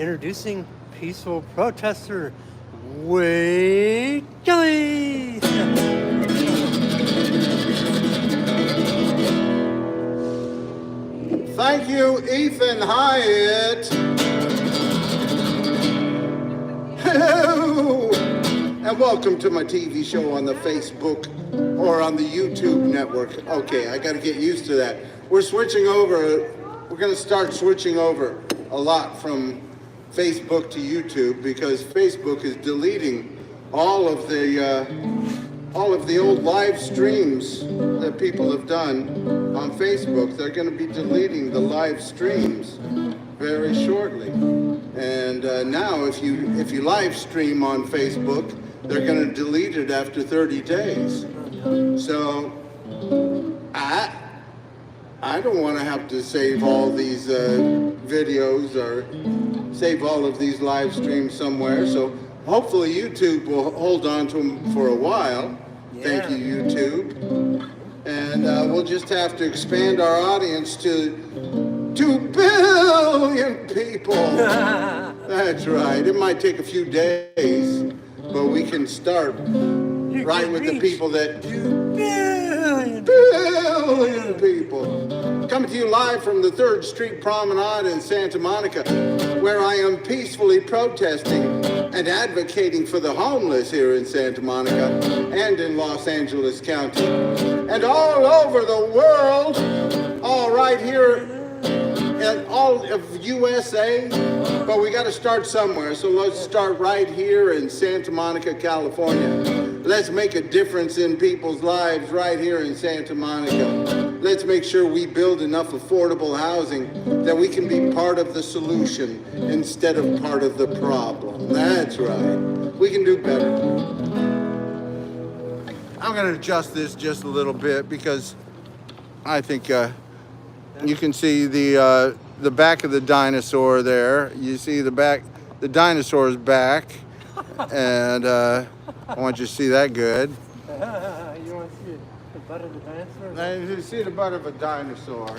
Introducing peaceful protester Wade Kelley. Thank you, Ethan Hyatt. Hello, and welcome to my TV show on the Facebook or on the YouTube network. Okay, I got to get used to that. We're switching over. We're going to start switching over a lot from Facebook to YouTube because Facebook is deleting all of the old live streams that people have done on Facebook. They're going to be deleting the live streams very shortly. And now, if you live stream on Facebook, they're going to delete it after 30 days. So I don't want to have to save all these videos or save all of these live streams somewhere. So hopefully YouTube will hold on to them for a while. Yeah. Thank you, YouTube. And we'll just have to expand our audience to 2 billion people. That's right. It might take a few days, but we can start right with the people that 2 billion people. Coming to you live from the 3rd Street Promenade in Santa Monica, where I am peacefully protesting and advocating for the homeless here in Santa Monica and in Los Angeles County and all over the world, all right here in all of USA. But we got to start somewhere, so let's start right here in Santa Monica, California. Let's make a difference in people's lives right here in Santa Monica. Let's make sure we build enough affordable housing that we can be part of the solution instead of part of the problem. That's right. We can do better. I'm going to adjust this just a little bit because I think you can see the back of the dinosaur there. You see the dinosaur's back, and I want you to see that good. You want to see the butt of the dinosaur? You see the butt of a dinosaur.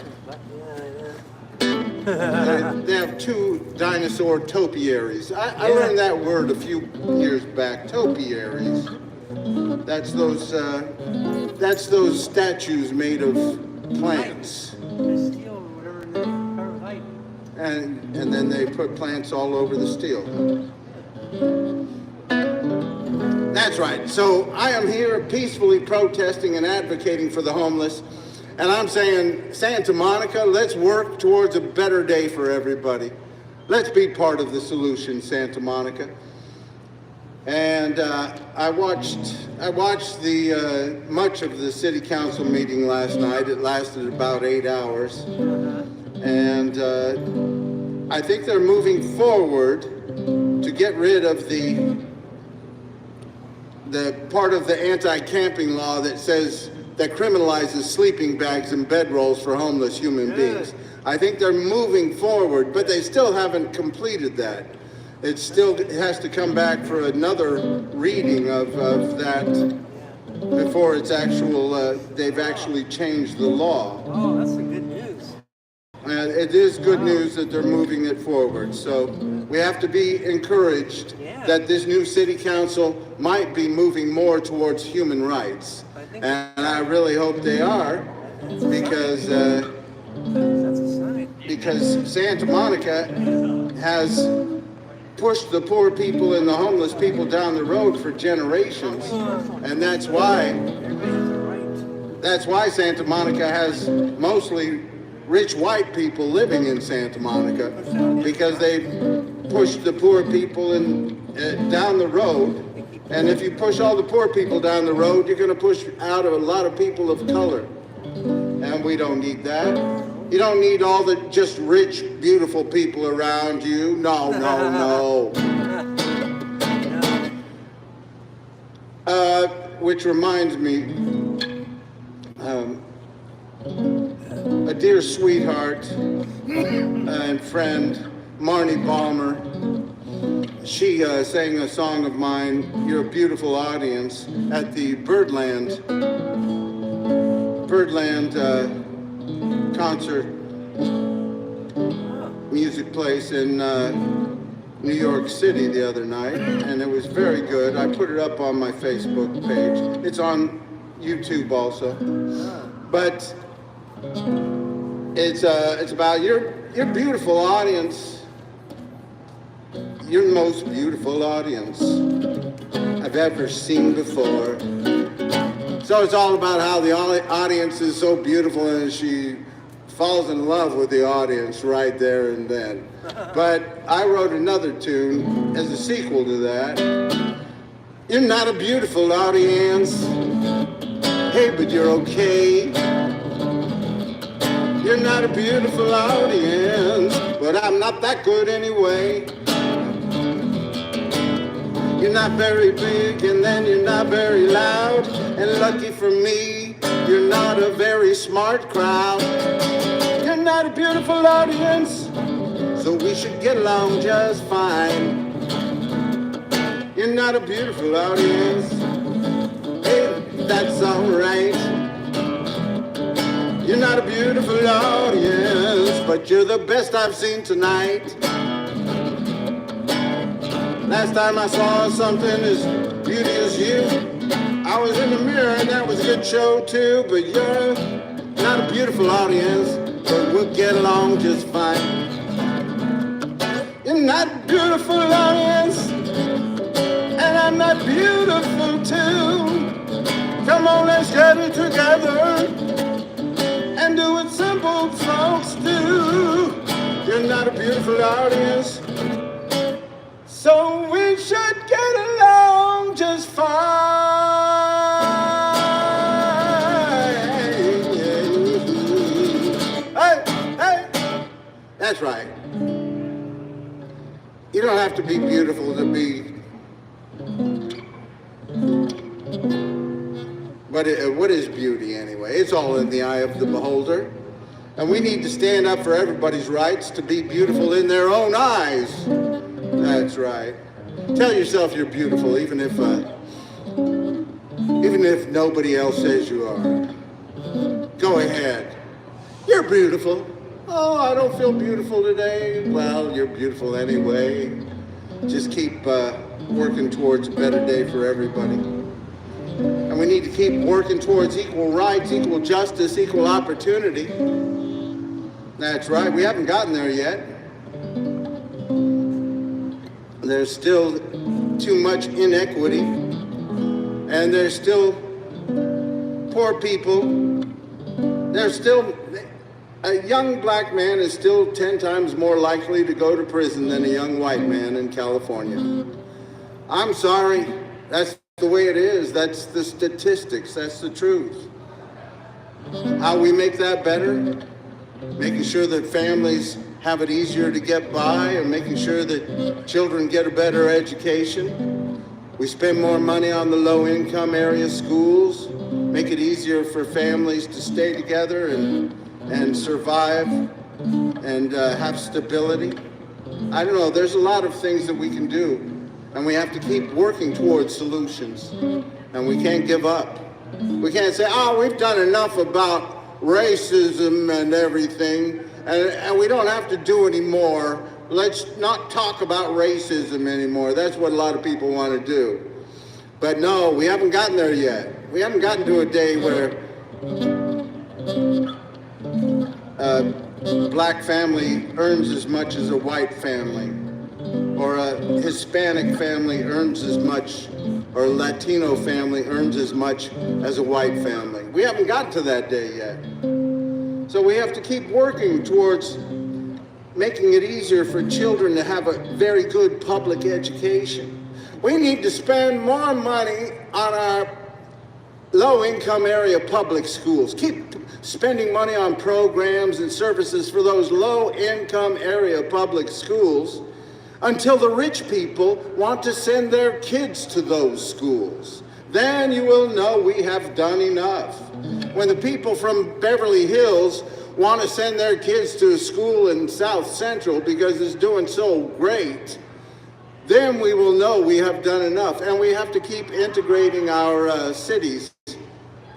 Yeah. They have 2 dinosaur topiaries. I learned that word a few years back. Topiaries. That's those statues made of plants. Steel or whatever it is, light. And then they put plants all over the steel. That's right. So I am here peacefully protesting and advocating for the homeless. And I'm saying, Santa Monica, let's work towards a better day for everybody. Let's be part of the solution, Santa Monica. And I watched the much of the city council meeting last night. It lasted about 8 hours. And I think they're moving forward to get rid of the part of the anti-camping law that criminalizes sleeping bags and bedrolls for homeless human beings. I think they're moving forward, but they still haven't completed that. It has to come back for another reading of that before it's they've actually changed the law. Oh, that's the good news. And it is good news that they're moving it forward. So we have to be encouraged that this new city council might be moving more towards human rights. And I really hope they are, because Santa Monica has pushed the poor people and the homeless people down the road for generations. And that's why Santa Monica has mostly rich white people living in Santa Monica, because they've pushed the poor people down the road. And if you push all the poor people down the road, you're going to push out a lot of people of color. And we don't need that. You don't need all the just rich, beautiful people around you. No, no, no. Which reminds me, a dear sweetheart and friend, Marnie Balmer, she sang a song of mine, You're a Beautiful Audience, at the Birdland concert music place in New York City the other night, and it was very good. I put it up on my Facebook page. It's on YouTube also. But it's about your beautiful audience. You're the most beautiful audience I've ever seen before. So it's all about how the audience is so beautiful, and she falls in love with the audience right there and then. But I wrote another tune as a sequel to that. You're not a beautiful audience. Hey, but you're okay. You're not a beautiful audience, but I'm not that good anyway. You're not very big, and then you're not very loud. And lucky for me, you're not a very smart crowd. You're not a beautiful audience, so we should get along just fine. You're not a beautiful audience. Hey, that's alright. You're not a beautiful audience, but you're the best I've seen tonight. Last time I saw something as beauty as you, I was in the mirror, and that was a good show too. But you're not a beautiful audience, but we'll get along just fine. You're not a beautiful audience, and I'm not beautiful too. Come on, let's get it together and do what simple folks do. You're not a beautiful audience, so we should get along just fine. Hey, hey, that's right. You don't have to be beautiful to be. What is beauty anyway? It's all in the eye of the beholder. And we need to stand up for everybody's rights to be beautiful in their own eyes. That's right. Tell yourself you're beautiful, even if nobody else says you are. Go ahead. You're beautiful. Oh, I don't feel beautiful today. Well, you're beautiful anyway. Just keep working towards a better day for everybody. And we need to keep working towards equal rights, equal justice, equal opportunity. That's right. We haven't gotten there yet. There's still too much inequity, and there's still poor people. There's still, a young black man is still 10 times more likely to go to prison than a young white man in California. I'm sorry, that's the way it is. That's the statistics, that's the truth. How we make that better? Making sure that families have it easier to get by, and making sure that children get a better education. We spend more money on the low-income area schools, make it easier for families to stay together and survive and have stability. I don't know, there's a lot of things that we can do, and we have to keep working towards solutions, and we can't give up. We can't say, oh, we've done enough about racism and everything, and we don't have to do any more. Let's not talk about racism anymore. That's what a lot of people want to do. But no, we haven't gotten there yet. We haven't gotten to a day where a black family earns as much as a white family, or a Hispanic family earns as much, or a Latino family earns as much as a white family. We haven't gotten to that day yet. So we have to keep working towards making it easier for children to have a very good public education. We need to spend more money on our low-income area public schools. Keep spending money on programs and services for those low-income area public schools until the rich people want to send their kids to those schools. Then you will know we have done enough. When the people from Beverly Hills want to send their kids to a school in South Central because it's doing so great, then we will know we have done enough. And we have to keep integrating our cities.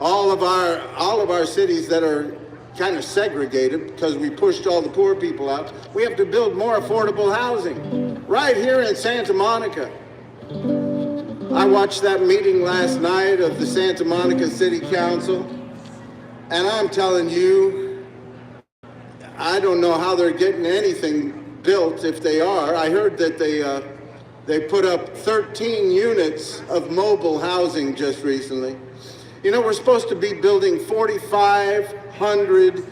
All of our cities that are kind of segregated because we pushed all the poor people out. We have to build more affordable housing right here in Santa Monica. I watched that meeting last night of the Santa Monica City Council, and I'm telling you, I don't know how they're getting anything built if they are. I heard that they put up 13 units of mobile housing just recently. You know, we're supposed to be building 4,500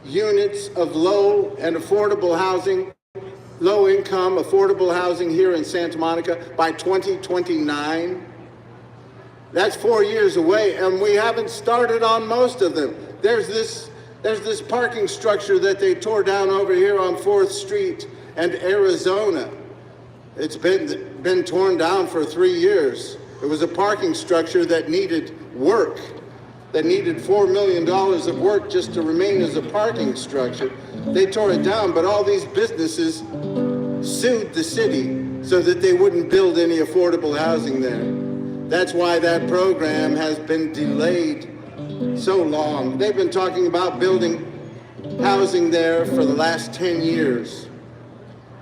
units of low and affordable housing, low income affordable housing here in Santa Monica by 2029. That's 4 years away, and we haven't started on most of them. There's this parking structure that they tore down over here on 4th Street and Arizona. It's been torn down for 3 years. It was a parking structure that needed work, that needed $4 million of work just to remain as a parking structure. They tore it down, but all these businesses sued the city so that they wouldn't build any affordable housing there. That's why that program has been delayed so long. They've been talking about building housing there for the last 10 years.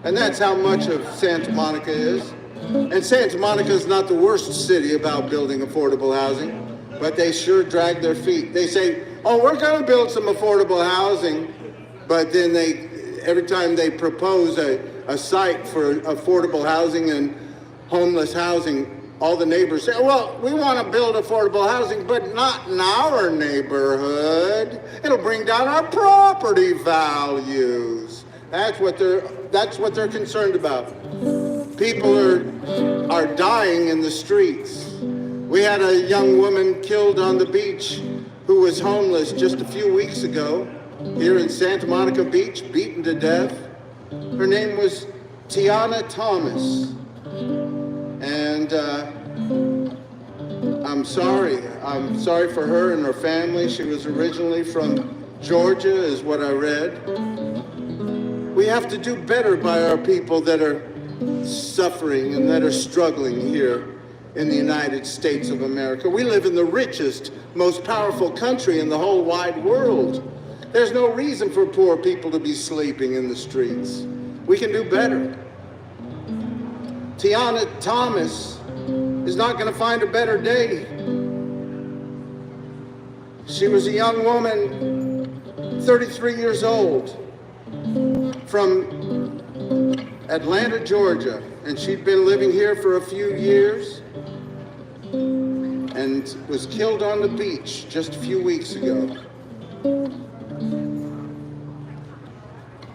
And that's how much of Santa Monica is. And Santa Monica is not the worst city about building affordable housing, but they sure drag their feet. They say, oh, we're going to build some affordable housing, but then every time they propose a site for affordable housing and homeless housing, all the neighbors say, well, we want to build affordable housing, but not in our neighborhood. It'll bring down our property values. That's what they're concerned about. People are dying in the streets. We had a young woman killed on the beach who was homeless just a few weeks ago here in Santa Monica Beach, beaten to death. Her name was Tiana Thomas. And I'm sorry for her and her family. She was originally from Georgia, is what I read. We have to do better by our people that are suffering and that are struggling here in the United States of America. We live in the richest, most powerful country in the whole wide world. There's no reason for poor people to be sleeping in the streets. We can do better. Tiana Thomas is not going to find a better day. She was a young woman, 33 years old, from Atlanta, Georgia, and she'd been living here for a few years and was killed on the beach just a few weeks ago.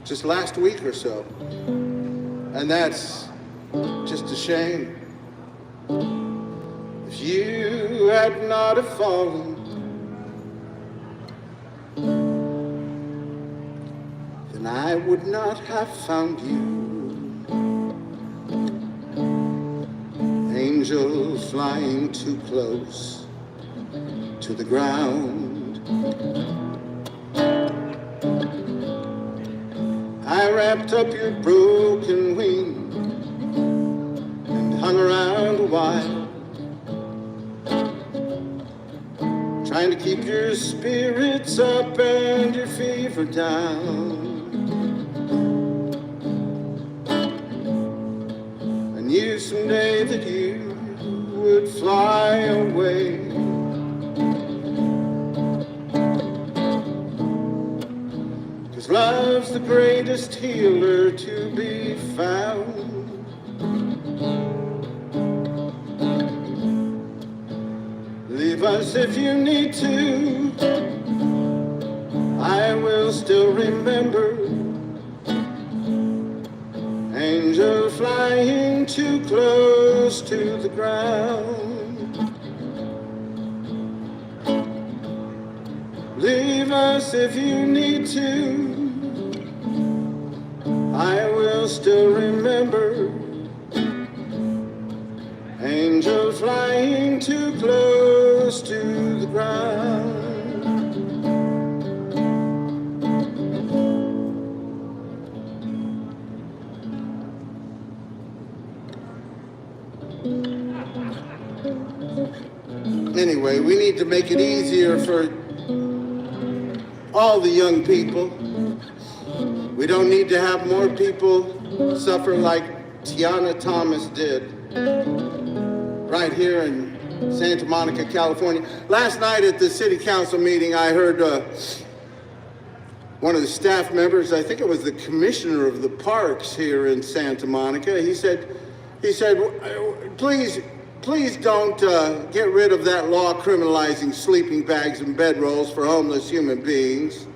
Just last week or so. And that's just a shame. If you had not have fallen, then I would not have found you. Angel flying too close to the ground. I wrapped up your broken wing and hung around a while, trying to keep your spirits up and your fever down. I knew someday that you would fly away. Love's the greatest healer to be found. Leave us if you need to. I will still remember. Angel flying too close to the ground. Leave us if you need to. I will still remember. Angel flying too close to the ground. Anyway, we need to make it easier for all the young people. We don't need to have more people suffer like Tiana Thomas did right here in Santa Monica, California. Last night at the city council meeting, I heard one of the staff members, I think it was the commissioner of the parks here in Santa Monica, he said, please don't get rid of that law criminalizing sleeping bags and bedrolls for homeless human beings.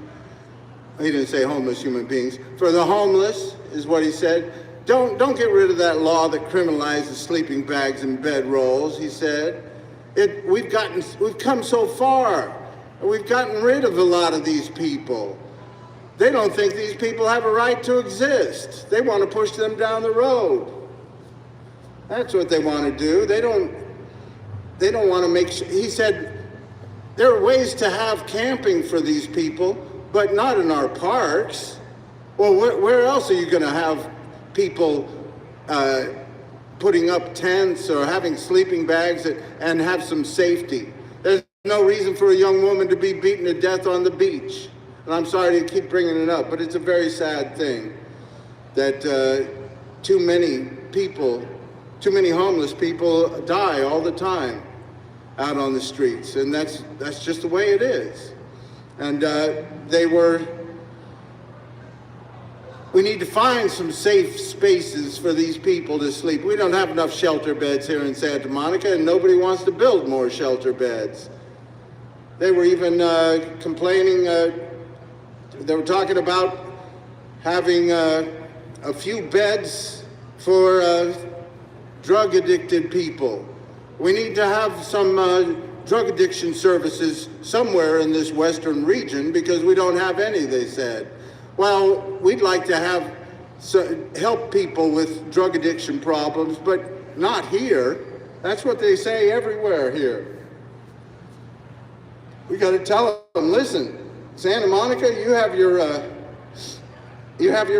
He didn't say homeless human beings. For the homeless, is what he said. Don't get rid of that law that criminalizes sleeping bags and bedrolls, he said. We've come so far. We've gotten rid of a lot of these people. They don't think these people have a right to exist. They want to push them down the road. That's what they want to do. They don't want to make sure. He said, there are ways to have camping for these people, but not in our parks. Well, where else are you going to have people putting up tents or having sleeping bags and have some safety? There's no reason for a young woman to be beaten to death on the beach. And I'm sorry to keep bringing it up, but it's a very sad thing that too many homeless people die all the time out on the streets, and that's just the way it is. And we need to find some safe spaces for these people to sleep. We don't have enough shelter beds here in Santa Monica, and nobody wants to build more shelter beds. They were even complaining, they were talking about having a few beds for drug addicted people. We need to have some drug addiction services somewhere in this western region because we don't have any, they said. Well, we'd like to help people with drug addiction problems, but not here. That's what they say everywhere here. We got to tell them, listen, Santa Monica, you have your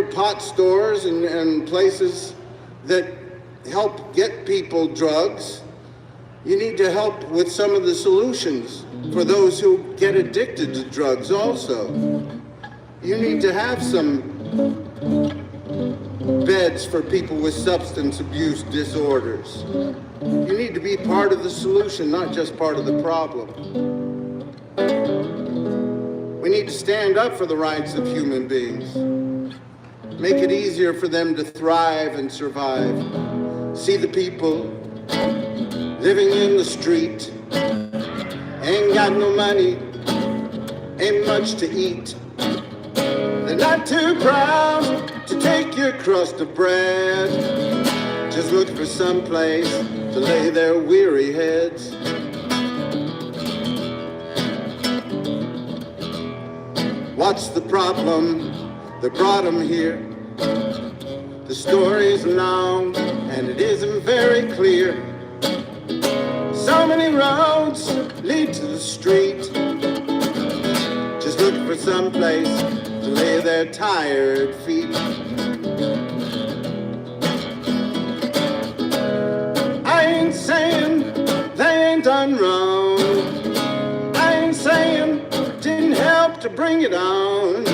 pot stores and places that help get people drugs. You need to help with some of the solutions for those who get addicted to drugs also. You need to have some beds for people with substance abuse disorders. You need to be part of the solution, not just part of the problem. We need to stand up for the rights of human beings. Make it easier for them to thrive and survive. See the people living in the street, ain't got no money, ain't much to eat. They're not too proud to take your crust of bread, just looking for some place to lay their weary heads. What's the problem that brought them here? The story's long and it isn't very clear. So many roads lead to the street, just looking for some place to lay their tired feet. I ain't saying they ain't done wrong. I ain't saying didn't help to bring it on.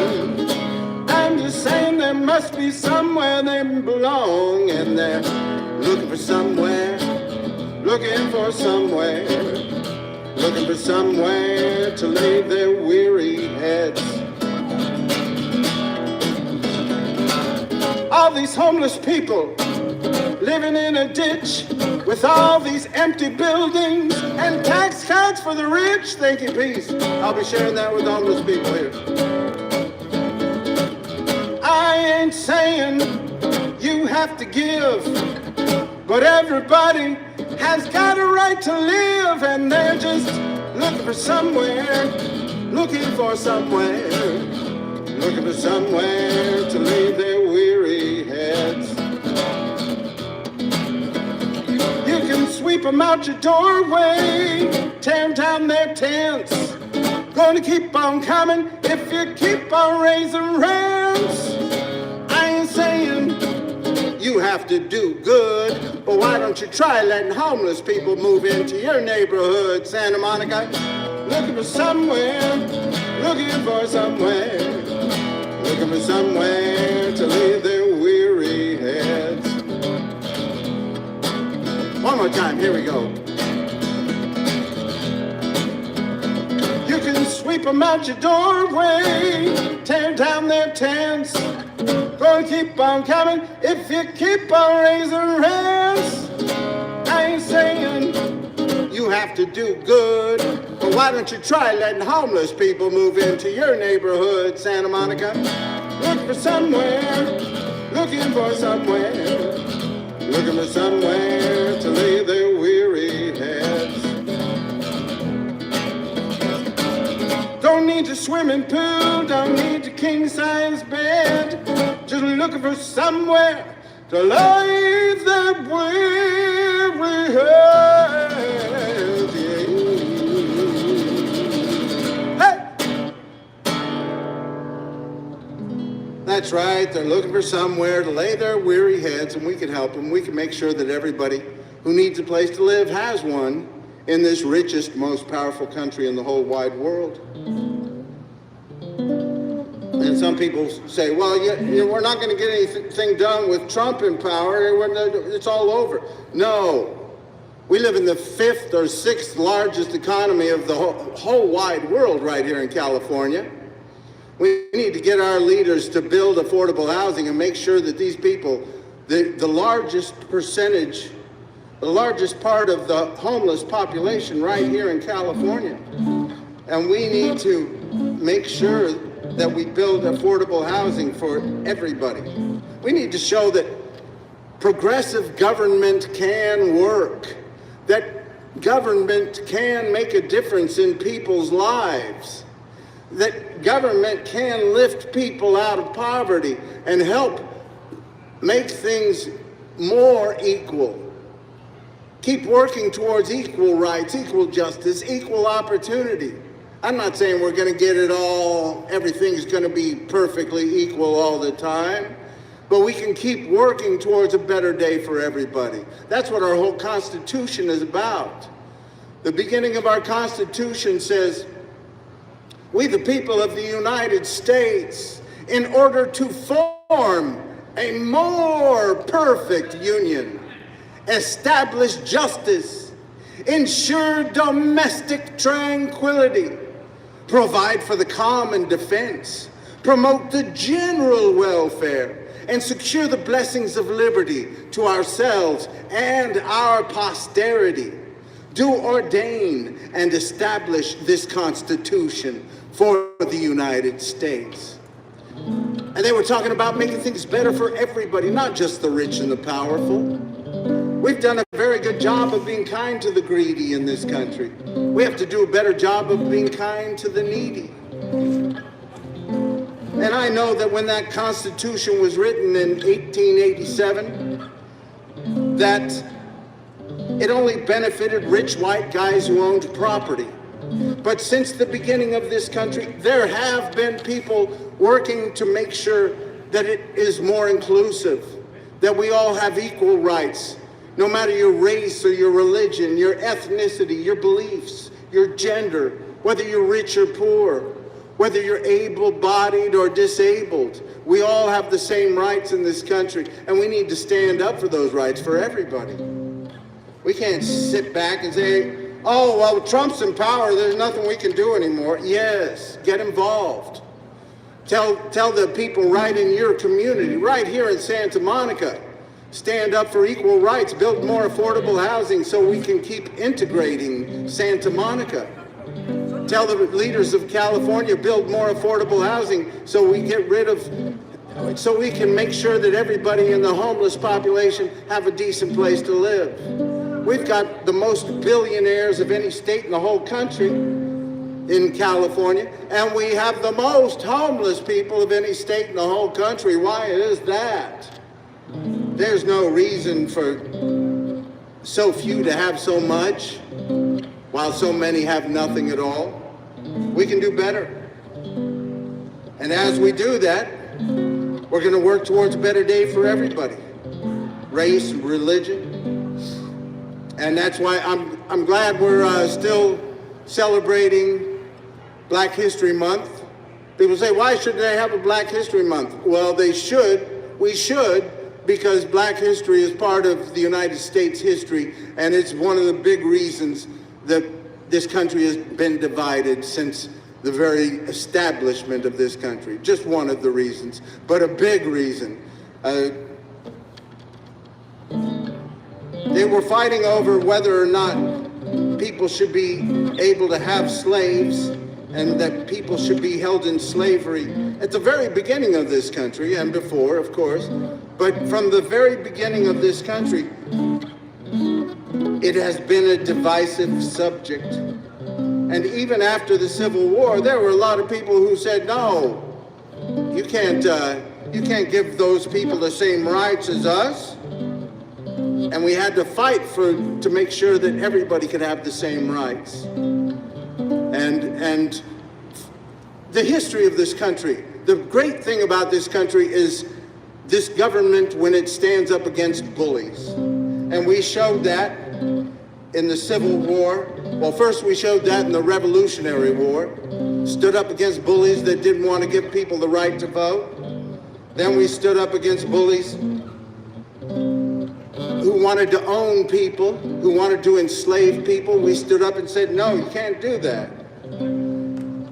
I'm just saying there must be somewhere they belong, and they're looking for somewhere, looking for somewhere, looking for somewhere to lay their weary heads. All these homeless people living in a ditch with all these empty buildings and tax cuts for the rich. Thank you, peace. I'll be sharing that with homeless people here. I ain't saying you have to give, but everybody has got a right to live, and they're just looking for somewhere, looking for somewhere, looking for somewhere to lay their weary heads. You can sweep them out your doorway, tear down their tents. Gonna keep on coming if you keep on raising rents. I ain't saying you have to do good. But why don't you try letting homeless people move into your neighborhood, Santa Monica? Looking for somewhere, looking for somewhere, looking for somewhere to lay their weary heads. One more time, here we go. You can sweep them out your doorway, tear down their tents. Gonna keep on coming if you keep on raising rents. I ain't saying you have to do good, but why don't you try letting homeless people move into your neighborhood, Santa Monica? Look for somewhere, looking for somewhere, looking for somewhere to lay their weary heads. Don't need a swimming pool, don't need a king-size bed, just looking for somewhere to lay their weary heads. Hey! That's right, they're looking for somewhere to lay their weary heads, and we can help them. We can make sure that everybody who needs a place to live has one in this richest, most powerful country in the whole wide world. And some people say, well, we're not going to get anything done with Trump in power. It's all over. No. We live in the 5th or 6th largest economy of the whole wide world right here in California. We need to get our leaders to build affordable housing and make sure that these people, the largest percentage, the largest part of the homeless population right here in California. And we need to make sure that we build affordable housing for everybody. We need to show that progressive government can work, that government can make a difference in people's lives, that government can lift people out of poverty and help make things more equal. Keep working towards equal rights, equal justice, equal opportunity. I'm not saying we're going to get it all, everything's going to be perfectly equal all the time, but we can keep working towards a better day for everybody. That's what our whole Constitution is about. The beginning of our Constitution says, we the people of the United States, in order to form a more perfect union, establish justice, ensure domestic tranquility, provide for the common defense, promote the general welfare, and secure the blessings of liberty to ourselves and our posterity, do ordain and establish this Constitution for the United States. And they were talking about making things better for everybody, not just the rich and the powerful. We've done a very good job of being kind to the greedy in this country. We have to do a better job of being kind to the needy. And I know that when that Constitution was written in 1887, that it only benefited rich white guys who owned property. But since the beginning of this country, there have been people working to make sure that it is more inclusive, that we all have equal rights, no matter your race or your religion, your ethnicity, your beliefs, your gender, whether you're rich or poor, whether you're able-bodied or disabled. We all have the same rights in this country, and we need to stand up for those rights for everybody. We can't sit back and say, oh, well, Trump's in power, there's nothing we can do anymore. Yes, get involved. Tell the people right in your community, right here in Santa Monica, stand up for equal rights, build more affordable housing so we can keep integrating Santa Monica. Tell the leaders of California, build more affordable housing so we can make sure that everybody in the homeless population have a decent place to live. We've got the most billionaires of any state in the whole country in California, and we have the most homeless people of any state in the whole country. Why is that? There's no reason for so few to have so much, while so many have nothing at all. We can do better. And as we do that, we're going to work towards a better day for everybody. race, religion. And that's why I'm glad we're still celebrating Black History Month. People say, why should they have a Black History Month? Well, we should, because Black history is part of the United States history, and it's one of the big reasons that this country has been divided since the very establishment of this country. Just one of the reasons, but a big reason. They were fighting over whether or not people should be able to have slaves and that people should be held in slavery at the very beginning of this country, and before, of course. But from the very beginning of this country, it has been a divisive subject. And even after the Civil War, there were a lot of people who said, no, you can't give those people the same rights as us. And we had to fight to make sure that everybody could have the same rights. And the history of this country, the great thing about this country is this government when it stands up against bullies. And we showed that in the Civil War. Well, first we showed that in the Revolutionary War. Stood up against bullies that didn't want to give people the right to vote. Then we stood up against bullies who wanted to own people, who wanted to enslave people. We stood up and said, no, you can't do that.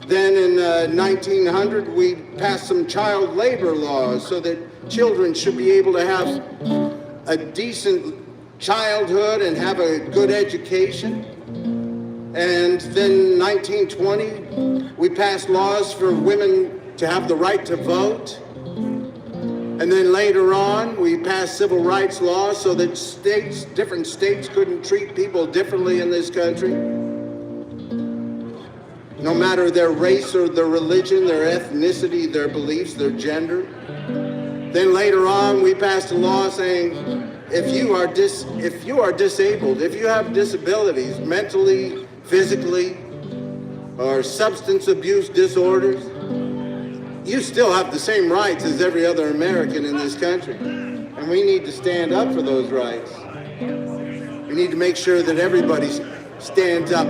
Then in 1900, we passed some child labor laws so that children should be able to have a decent childhood and have a good education. And then in 1920, we passed laws for women to have the right to vote. And then later on, we passed civil rights laws so that different states couldn't treat people differently in this country, no matter their race or their religion, their ethnicity, their beliefs, their gender. Then later on, we passed a law saying, if you are disabled, if you have disabilities, mentally, physically, or substance abuse disorders, you still have the same rights as every other American in this country. And we need to stand up for those rights. We need to make sure that everybody stands up.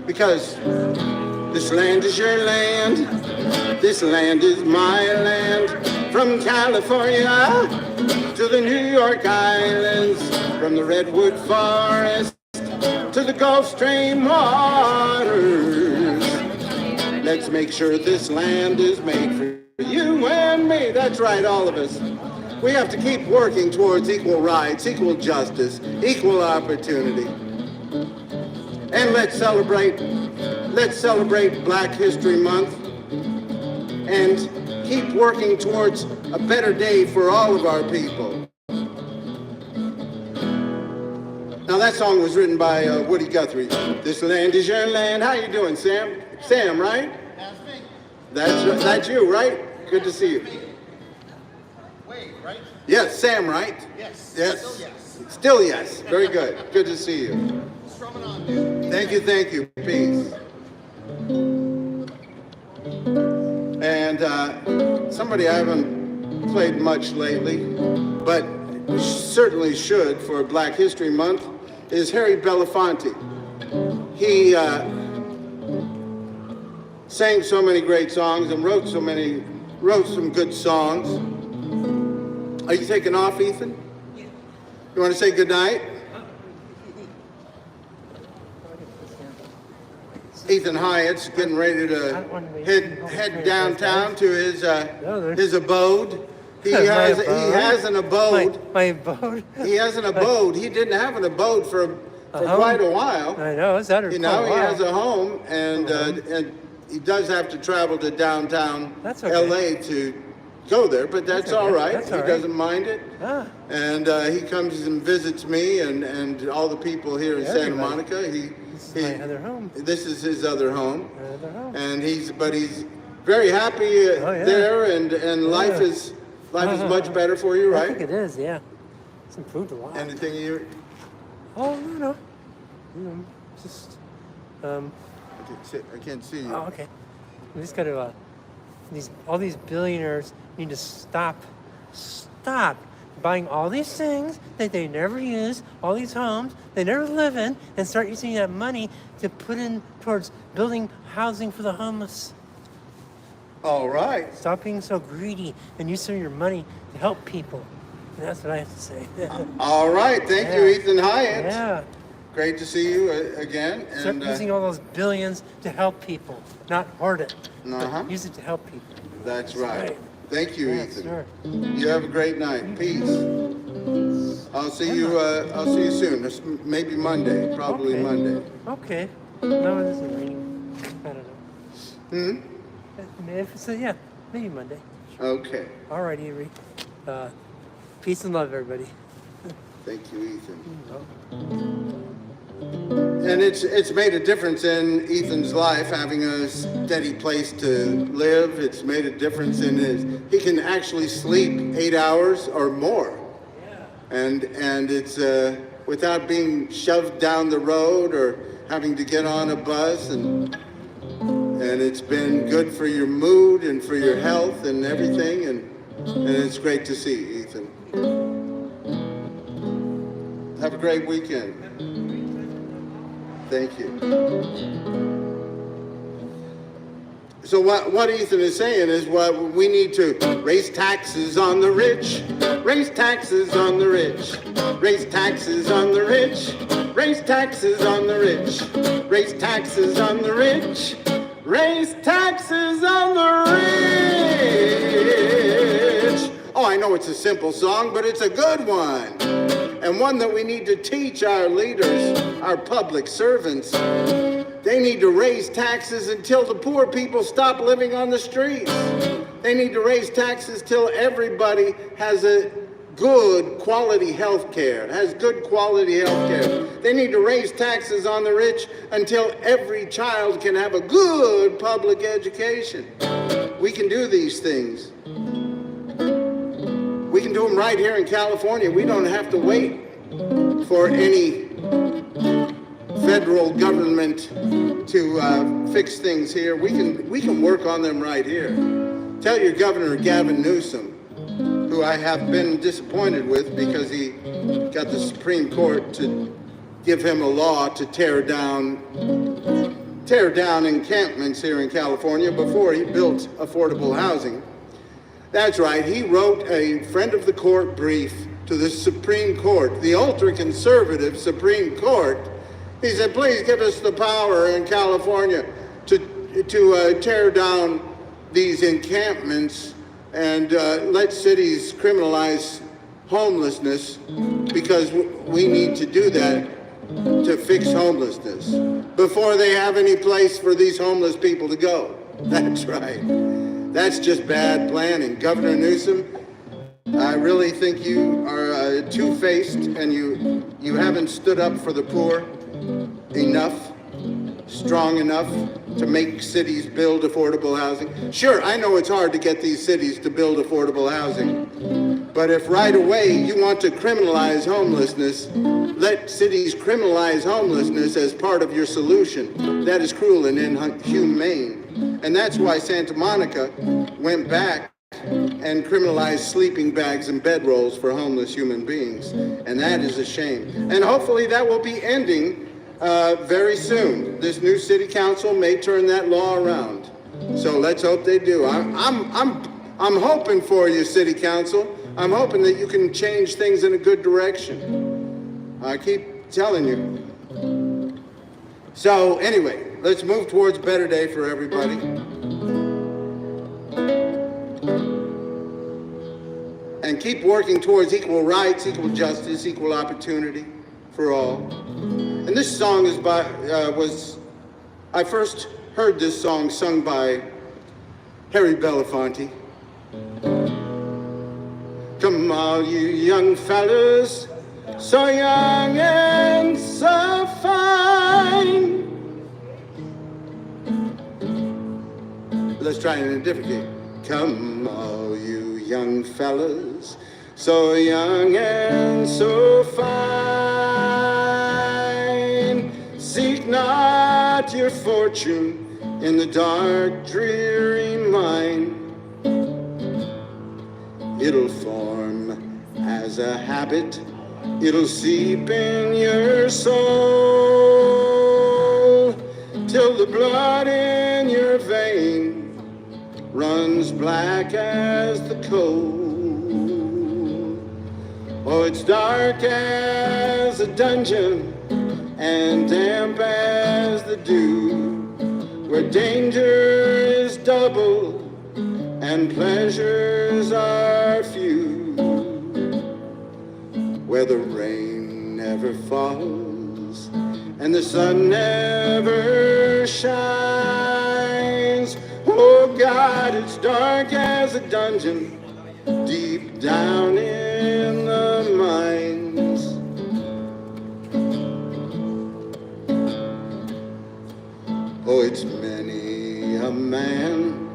Because this land is your land. This land is my land. From California to the New York Islands, from the Redwood Forest to the Gulf Stream waters. Let's make sure this land is made for you and me. That's right, all of us. We have to keep working towards equal rights, equal justice, equal opportunity. And let's celebrate Black History Month and keep working towards a better day for all of our people. Now that song was written by Woody Guthrie. This land is your land. How you doing, Sam? Sam, right? That's me. That's you, right? Good to see you. Wade, right? Yes, Sam, right? Yes. Yes. Still yes. Still yes. Very good. Good to see you. Strumming on, dude. Thank you. Peace. And somebody I haven't played much lately, but certainly should for Black History Month, is Harry Belafonte. He sang so many great songs and wrote some good songs. Are you taking off, Ethan? Yeah. You want to say good night? Ethan Hyatt's getting ready to head downtown to his abode. He has an abode. My abode? He has an abode. He didn't have an abode for quite a while. I know, it's under he has a home, and he does have to travel to downtown LA to go there, but that's all right. He doesn't mind it. Ah. And he comes and visits me and all the people here in Santa Monica. This is my other home. This is his other home. My other home. And he's very happy there, and life is much better for you, right? I think it is, yeah. It's improved a lot. Anything you? Oh, no. Just, I can't see you. Oh, okay. We just got to, all these billionaires need to stop buying all these things that they never use, all these homes they never live in, and start using that money to put in towards building housing for the homeless. All right. Stop being so greedy and use some of your money to help people. And that's what I have to say. All right. Thank you, Ethan Hyatt. Yeah. Great to see you again. Start And using all those billions to help people, not hoard it. Uh-huh. But use it to help people. That's right. Thank you, Yeah, Ethan. sure. You have a great night. Peace. I'll see you. I'll see you soon. Maybe Monday. Probably Okay. Monday. Okay. No, it isn't raining. I don't know. If it's yeah, maybe Monday. Okay. All right, Avery. Peace and love, everybody. Thank you, Ethan. And it's made a difference in Ethan's life, having a steady place to live. It's made a difference in he can actually sleep 8 hours or more. And it's without being shoved down the road or having to get on a bus, and it's been good for your mood and for your health and everything, and it's great to see, Ethan. Have a great weekend. Thank you. So what Ethan is saying is we need to raise taxes on the rich, raise taxes on the rich, raise taxes on the rich, raise taxes on the rich, raise taxes on the rich, raise taxes on the rich. Oh, I know it's a simple song, but it's a good one. And one that we need to teach our leaders, our public servants. They need to raise taxes until the poor people stop living on the streets. They need to raise taxes till everybody has a good quality health care, has good quality health care. They need to raise taxes on the rich until every child can have a good public education. We can do these things. We can do them right here in California. We don't have to wait for any federal government to fix things here. We can work on them right here. Tell your Governor Gavin Newsom, who I have been disappointed with because he got the Supreme Court to give him a law to tear down encampments here in California before he built affordable housing. That's right, he wrote a friend of the court brief to the Supreme Court, the ultra-conservative Supreme Court. He said, please give us the power in California to tear down these encampments and let cities criminalize homelessness, because we need to do that to fix homelessness before they have any place for these homeless people to go. That's right. That's just bad planning. Governor Newsom, I really think you are two-faced, and you haven't stood up for the poor enough, strong enough to make cities build affordable housing. Sure, I know it's hard to get these cities to build affordable housing, but if right away you want to criminalize homelessness, let cities criminalize homelessness as part of your solution. That is cruel and inhumane. And that's why Santa Monica went back and criminalized sleeping bags and bedrolls for homeless human beings. And that is a shame. And hopefully that will be ending very soon. This new city council may turn that law around. So let's hope they do. I'm hoping for you, city council. I'm hoping that you can change things in a good direction. I keep telling you. So anyway, let's move towards a better day for everybody. And keep working towards equal rights, equal justice, equal opportunity for all. And this song is I first heard this song sung by Harry Belafonte. Come all you young fellas, so young and so fine. Let's try it in a different key. Come all you young fellas, so young and so fine. Seek not your fortune in the dark, dreary mine. It'll form as as a habit, it'll seep in your soul till the blood in your vein runs black as the coal. Oh, it's dark as a dungeon and damp as the dew, where danger is double and pleasures are few, where the rain never falls and the sun never shines. Oh God, it's dark as a dungeon deep down in the mines. Oh, it's many a man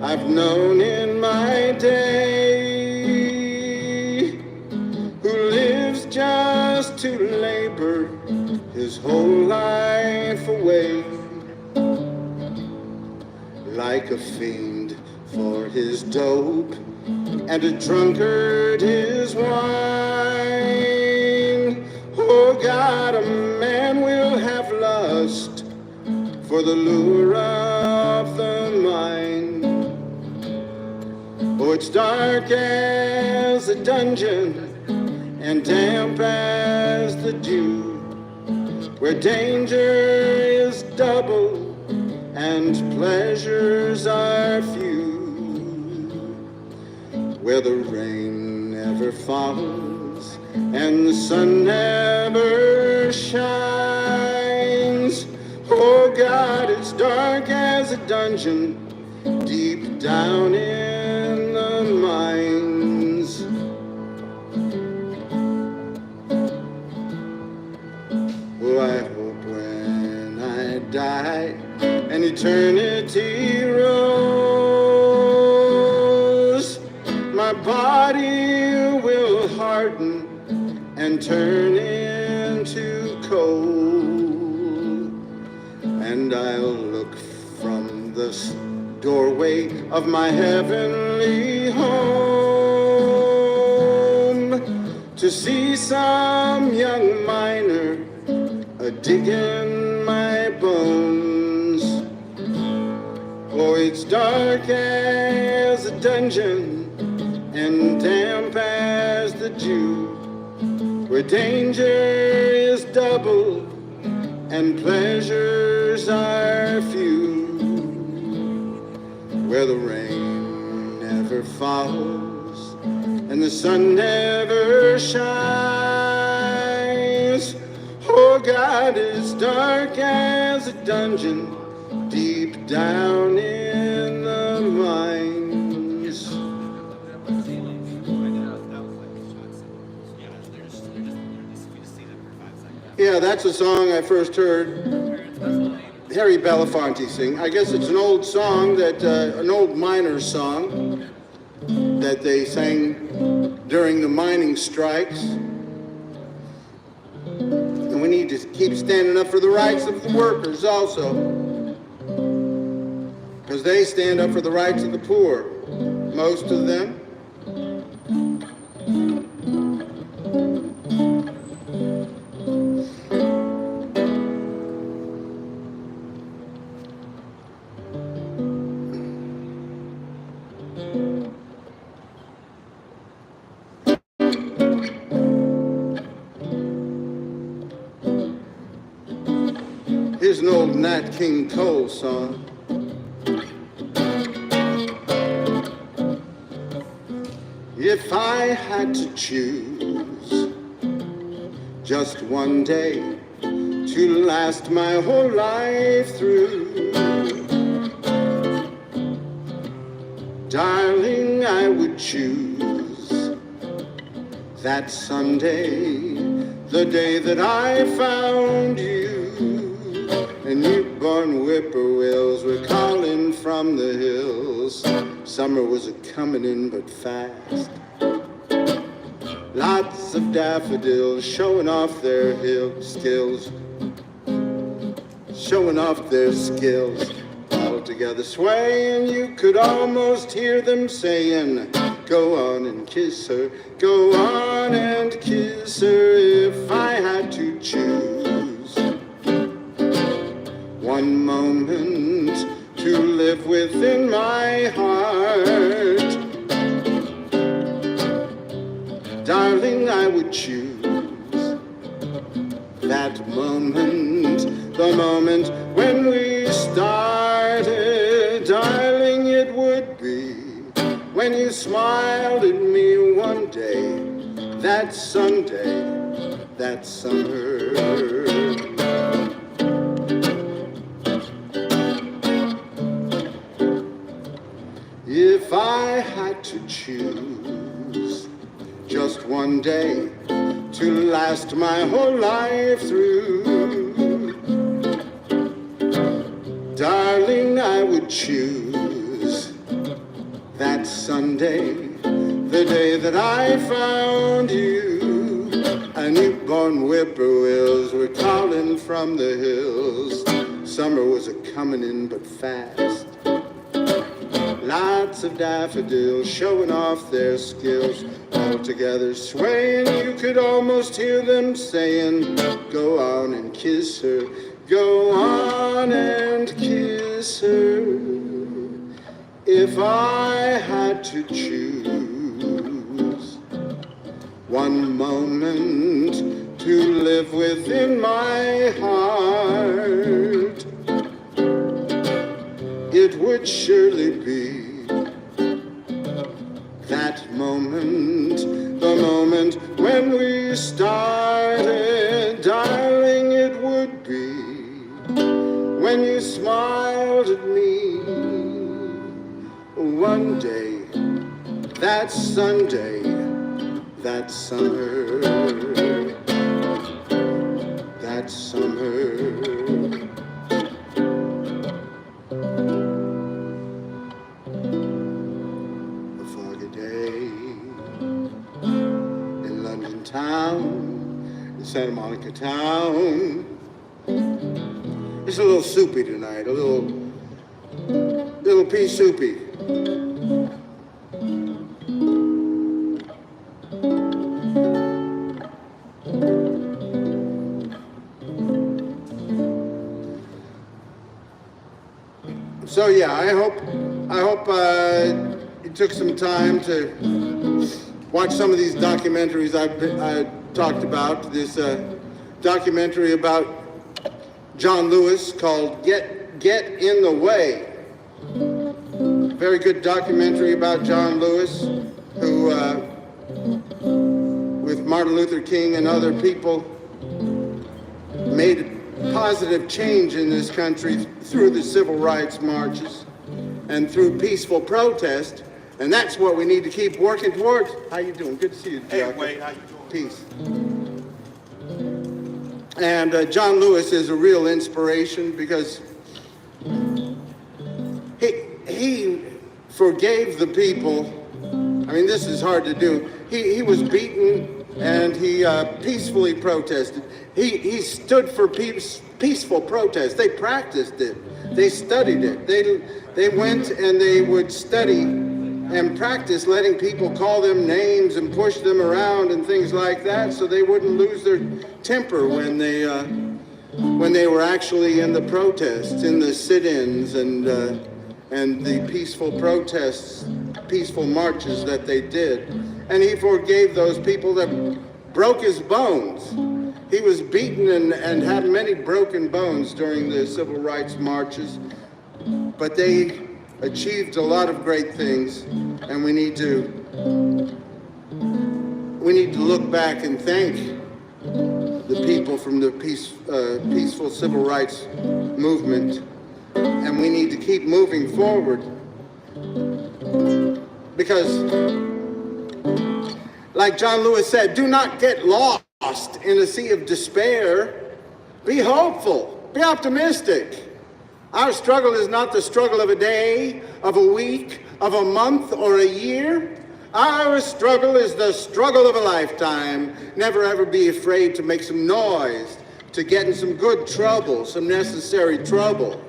I've known in my day who lives just to labor his whole life away, like a fiend for his dope and a drunkard his wine. Oh God, a man will have lust for the lure of the mind. Oh, it's dark as a dungeon and damp as the dew, where danger is double and pleasures are few, where the rain never falls and the sun never shines. Oh God, it's dark as a dungeon deep down in the mines. Oh, I hope when I die and eternity rolls, my body will harden and turn into coal, and I'll look from the doorway of my heavenly home to see some young miner a-digging my bones. Oh, it's dark as a dungeon and damp as the dew, where danger is double and pleasures are few, where the rain never falls and the sun never shines. Oh God, it's dark as a dungeon deep down in the mines. Yeah, that's a song I first heard Harry Belafonte sing. I guess it's an old song that, an old miners' song that they sang during the mining strikes. And we need to keep standing up for the rights of the workers also, because they stand up for the rights of the poor, most of them. Here's an old Nat King Cole song. If I had to choose just one day to last my whole life through, darling, I would choose that Sunday, the day that I found you. And newborn whippoorwills were calling from the hills. Summer was a-comin' in but fast. Lots of daffodils showing off their skills. Showing off their skills. All together swaying, you could almost hear them saying, Go on and kiss her. Go on and kiss her if I had to choose. One moment to live within my heart. Darling, I would choose that moment, the moment when we started. Darling, it would be when you smiled at me one day, that Sunday, that summer. If I had to choose just one day to last my whole life through, darling, I would choose that Sunday, the day that I found you. A newborn whippoorwills were calling from the hills. Summer was a-comin' in but fast. Lots of daffodils showing off their skills, all together swaying. You could almost hear them saying, go on and kiss her, go on and kiss her. If I had to choose one moment to live within my heart, it would surely be that moment, the moment when we started. Darling, it would be when you smiled at me one day, that Sunday, that summer, that summer. Santa Monica town. It's a little soupy tonight, a little pea soupy. So yeah, I hope you took some time to watch some of these documentaries I talked about. This documentary about John Lewis called Get in the Way. Very good documentary about John Lewis, who with Martin Luther King and other people made a positive change in this country through the civil rights marches and through peaceful protest. And that's what we need to keep working towards. How you doing? Good to see you, Chuck. Hey, Wade, how you doing? Peace. And John Lewis is a real inspiration because he forgave the people. I mean, this is hard to do. He was beaten and he peacefully protested. He stood for peaceful protest. They practiced it. They studied it. They went and they would study and practice letting people call them names and push them around and things like that, so they wouldn't lose their temper when they were actually in the protests, in the sit-ins and the peaceful protests, peaceful marches that they did. And he forgave those people that broke his bones. He was beaten and had many broken bones during the civil rights marches, but they achieved a lot of great things, and we need to look back and thank the people from the peaceful civil rights movement, and we need to keep moving forward because, like John Lewis said, do not get lost in a sea of despair. Be hopeful, be optimistic. Our struggle is not the struggle of a day, of a week, of a month, or a year. Our struggle is the struggle of a lifetime. Never ever be afraid to make some noise, to get in some good trouble, some necessary trouble.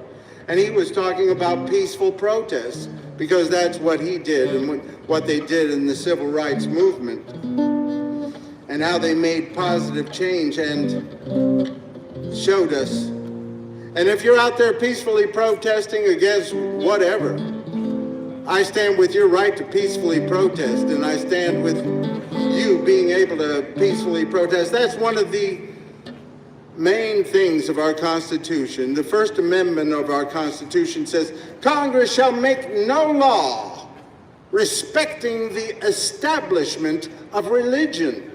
And he was talking about peaceful protests, because that's what he did and what they did in the civil rights movement, and how they made positive change and showed us. And if you're out there peacefully protesting against whatever, I stand with your right to peacefully protest, and I stand with you being able to peacefully protest. That's one of the main things of our Constitution. The First Amendment of our Constitution says, Congress shall make no law respecting the establishment of religion,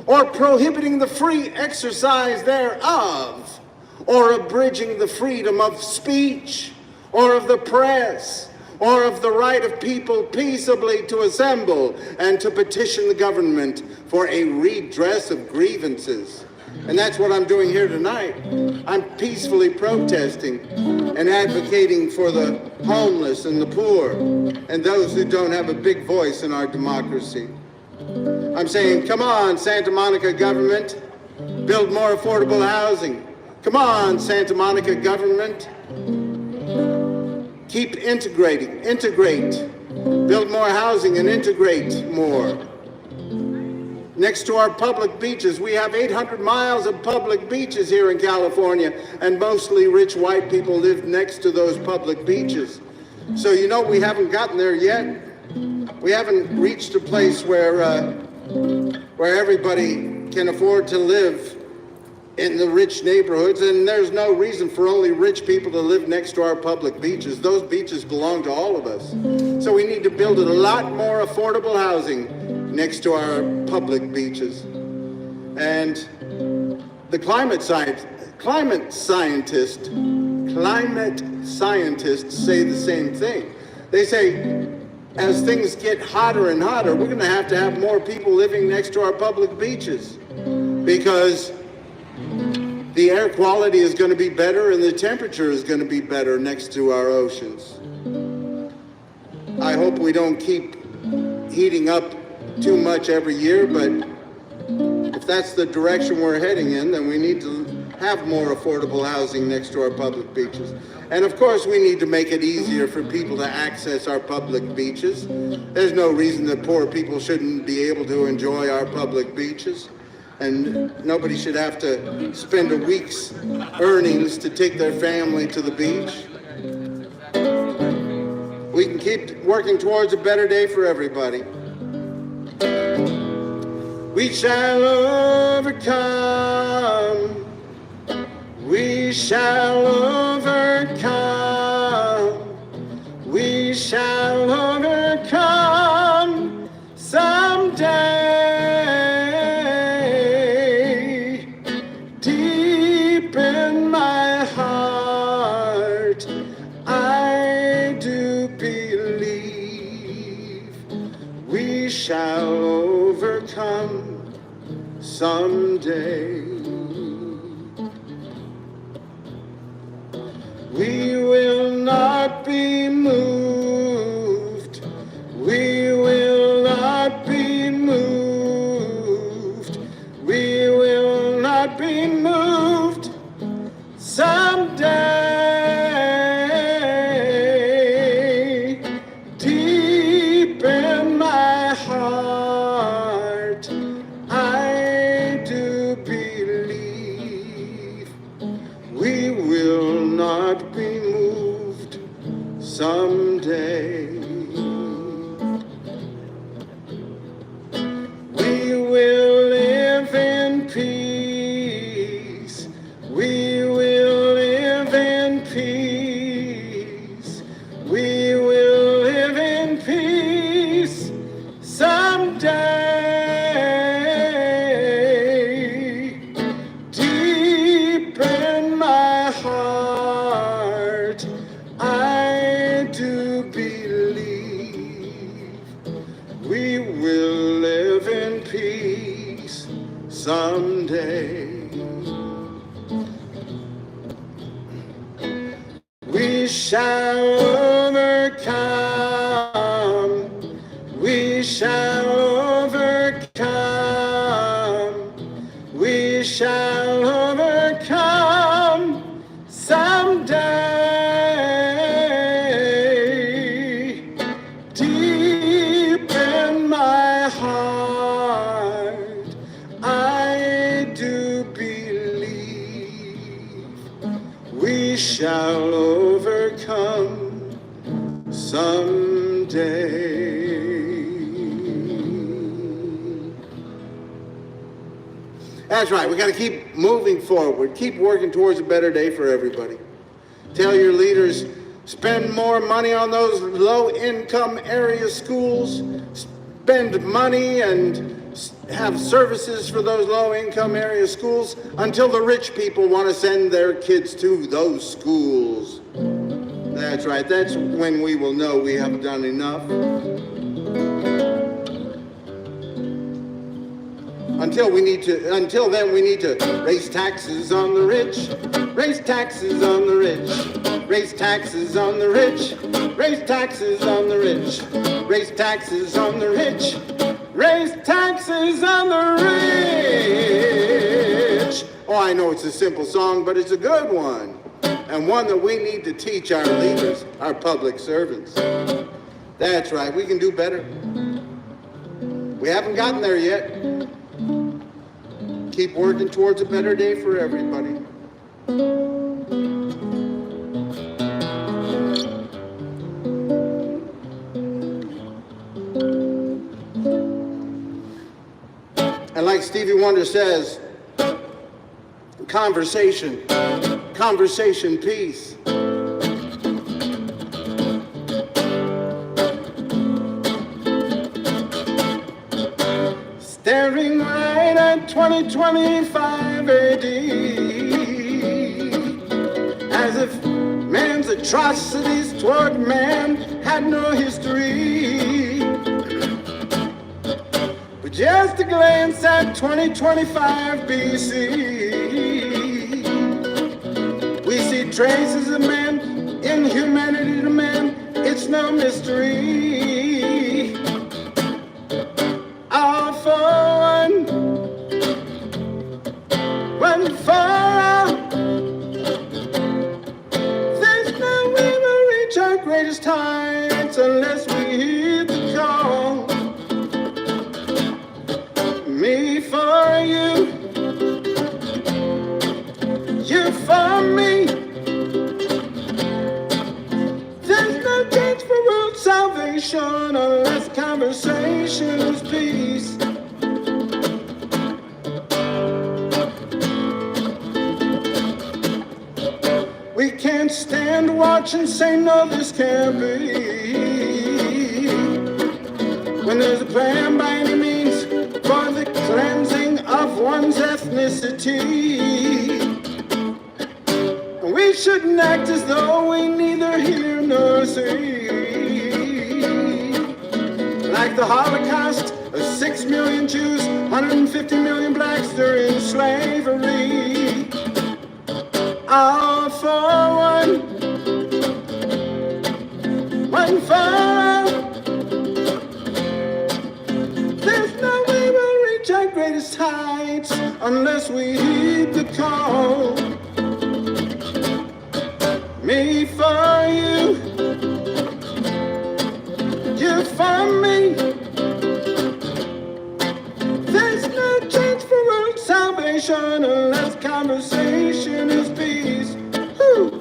or prohibiting the free exercise thereof, or abridging the freedom of speech, or of the press, or of the right of people peaceably to assemble and to petition the government for a redress of grievances. And that's what I'm doing here tonight. I'm peacefully protesting and advocating for the homeless and the poor and those who don't have a big voice in our democracy. I'm saying, come on, Santa Monica government, build more affordable housing. Come on, Santa Monica government, keep integrate, build more housing and integrate more. Next to our public beaches, we have 800 miles of public beaches here in California, and mostly rich white people live next to those public beaches. So you know we haven't gotten there yet. We haven't reached a place where everybody can afford to live in the rich neighborhoods, and there's no reason for only rich people to live next to our public beaches. Those beaches belong to all of us. So we need to build a lot more affordable housing next to our public beaches. And the climate scientists say the same thing. They say, as things get hotter and hotter, we're going to have more people living next to our public beaches, because the air quality is going to be better and the temperature is going to be better next to our oceans. I hope we don't keep heating up too much every year, but if that's the direction we're heading in, then we need to have more affordable housing next to our public beaches. And of course, we need to make it easier for people to access our public beaches. There's no reason that poor people shouldn't be able to enjoy our public beaches. And nobody should have to spend a week's earnings to take their family to the beach. We can keep working towards a better day for everybody. We shall overcome. We shall overcome. We shall overcome someday. Deep in my heart, I do believe we shall overcome someday. We will not be moved. We will not be moved. We will not be moved someday. Deep in my heart, I do believe we will not be moved someday. We will live in peace. We will live in peace. We will live in peace someday. Deep in my heart, I do believe we will live in peace someday. We shall overcome. We shall overcome. We shall overcome someday. shall overcome someday. That's right, we got to keep moving forward, keep working towards a better day for everybody. Tell your leaders, spend more money on those low-income area schools, spend money and have services for those low-income area schools until the rich people want to send their kids to those schools. That's right, that's when we will know we have done enough. Until then, we need to raise taxes on the rich, raise taxes on the rich, raise taxes on the rich, raise taxes on the rich, raise taxes on the rich, raise taxes on the rich. Oh, I know it's a simple song, but it's a good one, and one that we need to teach our leaders, our public servants. That's right, we can do better. We haven't gotten there yet. Keep working towards a better day for everybody. And like Stevie Wonder says, conversation, peace. Staring right at 2025 AD, as if man's atrocities toward man had no history. But just a glance at 2025 BC, we see traces of man, inhumanity to man, it's no mystery. All for one for all. There's no way we'll reach our greatest heights unless we heed the call. Me for you, you for me. There's no chance for world salvation unless conversation is peace. We can't stand, watch, and say, no, this can't be. When there's a plan by any means for the cleansing of one's ethnicity, we shouldn't act as though we neither hear nor see. Like the Holocaust of 6 million Jews, 150 million blacks during slavery. All for one for all. There's no way we'll reach our greatest heights unless we heed the call. Me for you, you for me. There's no chance for world salvation unless conversation is peace. Woo.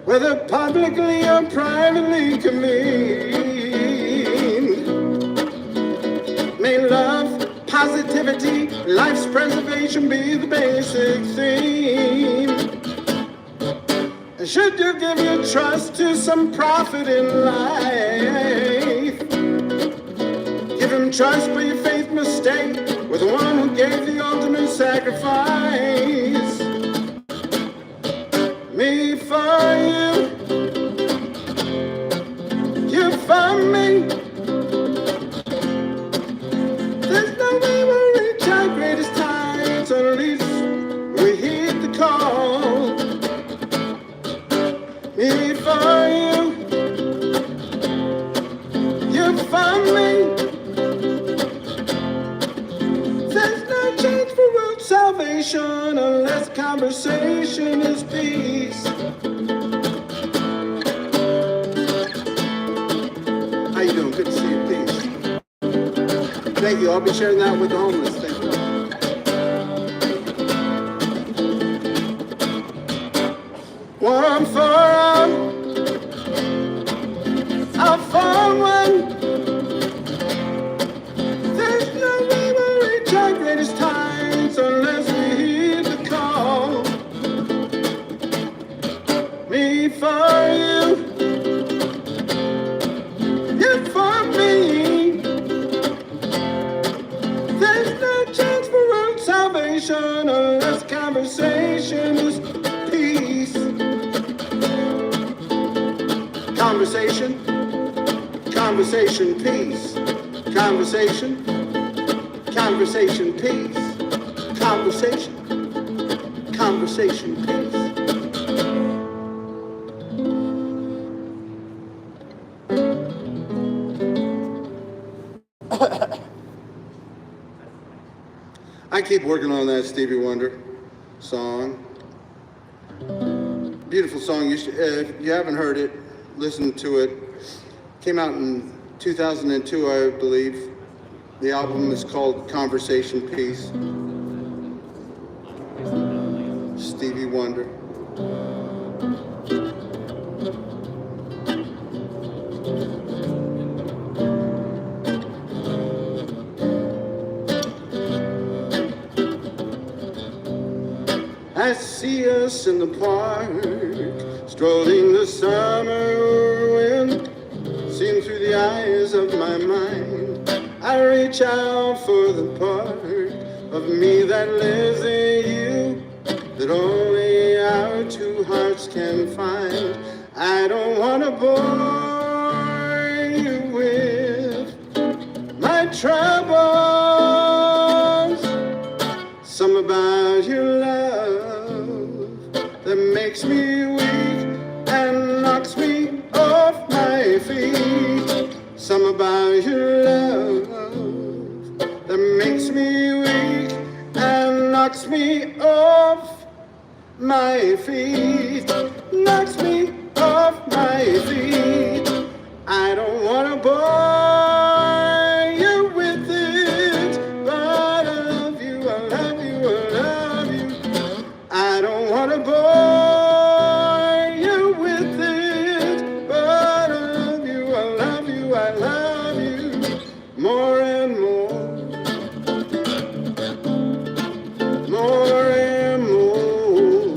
Whether publicly or privately convened, may love, positivity, life's preservation be the basic theme. And should you give your trust to some prophet in life, give him trust, but your faith must stay with the one who gave the ultimate sacrifice. Me for you, you for me. There's no way we'll reach our greatest heights, or at least we heed the call. Me for you, for me. There's no change for world salvation unless conversation is peace. How you doing? Good to see you. Peace. Thank you. I'll be sharing that with the homeless. Thank you. One for all, I found one. There's no way we'll reach our greatest times unless we heed the call. Me for you, you for me. There's no chance for world salvation unless conversation is peace. Conversation, conversation, peace. Conversation, conversation, peace. Conversation, conversation, peace. I keep working on that Stevie Wonder song. Beautiful song. If you haven't heard it, listen to it. Came out in 2002, I believe. The album is called Conversation Piece. Stevie Wonder. I see us in the park, strolling the summer wind, seen through the eyes of my mind. I reach out for the part of me that lives in you, that only our two hearts can find. I don't want to bore you with my troubles, some about your love that makes me weak and knocks me off my feet. Some about your love that makes me weak and knocks me off my feet. Knocks me off my feet. I don't want to bore you with it, but I love you, I love you, I love you. I don't want to bore you with it, but I love you, I love you, I love you. More and more, more and more.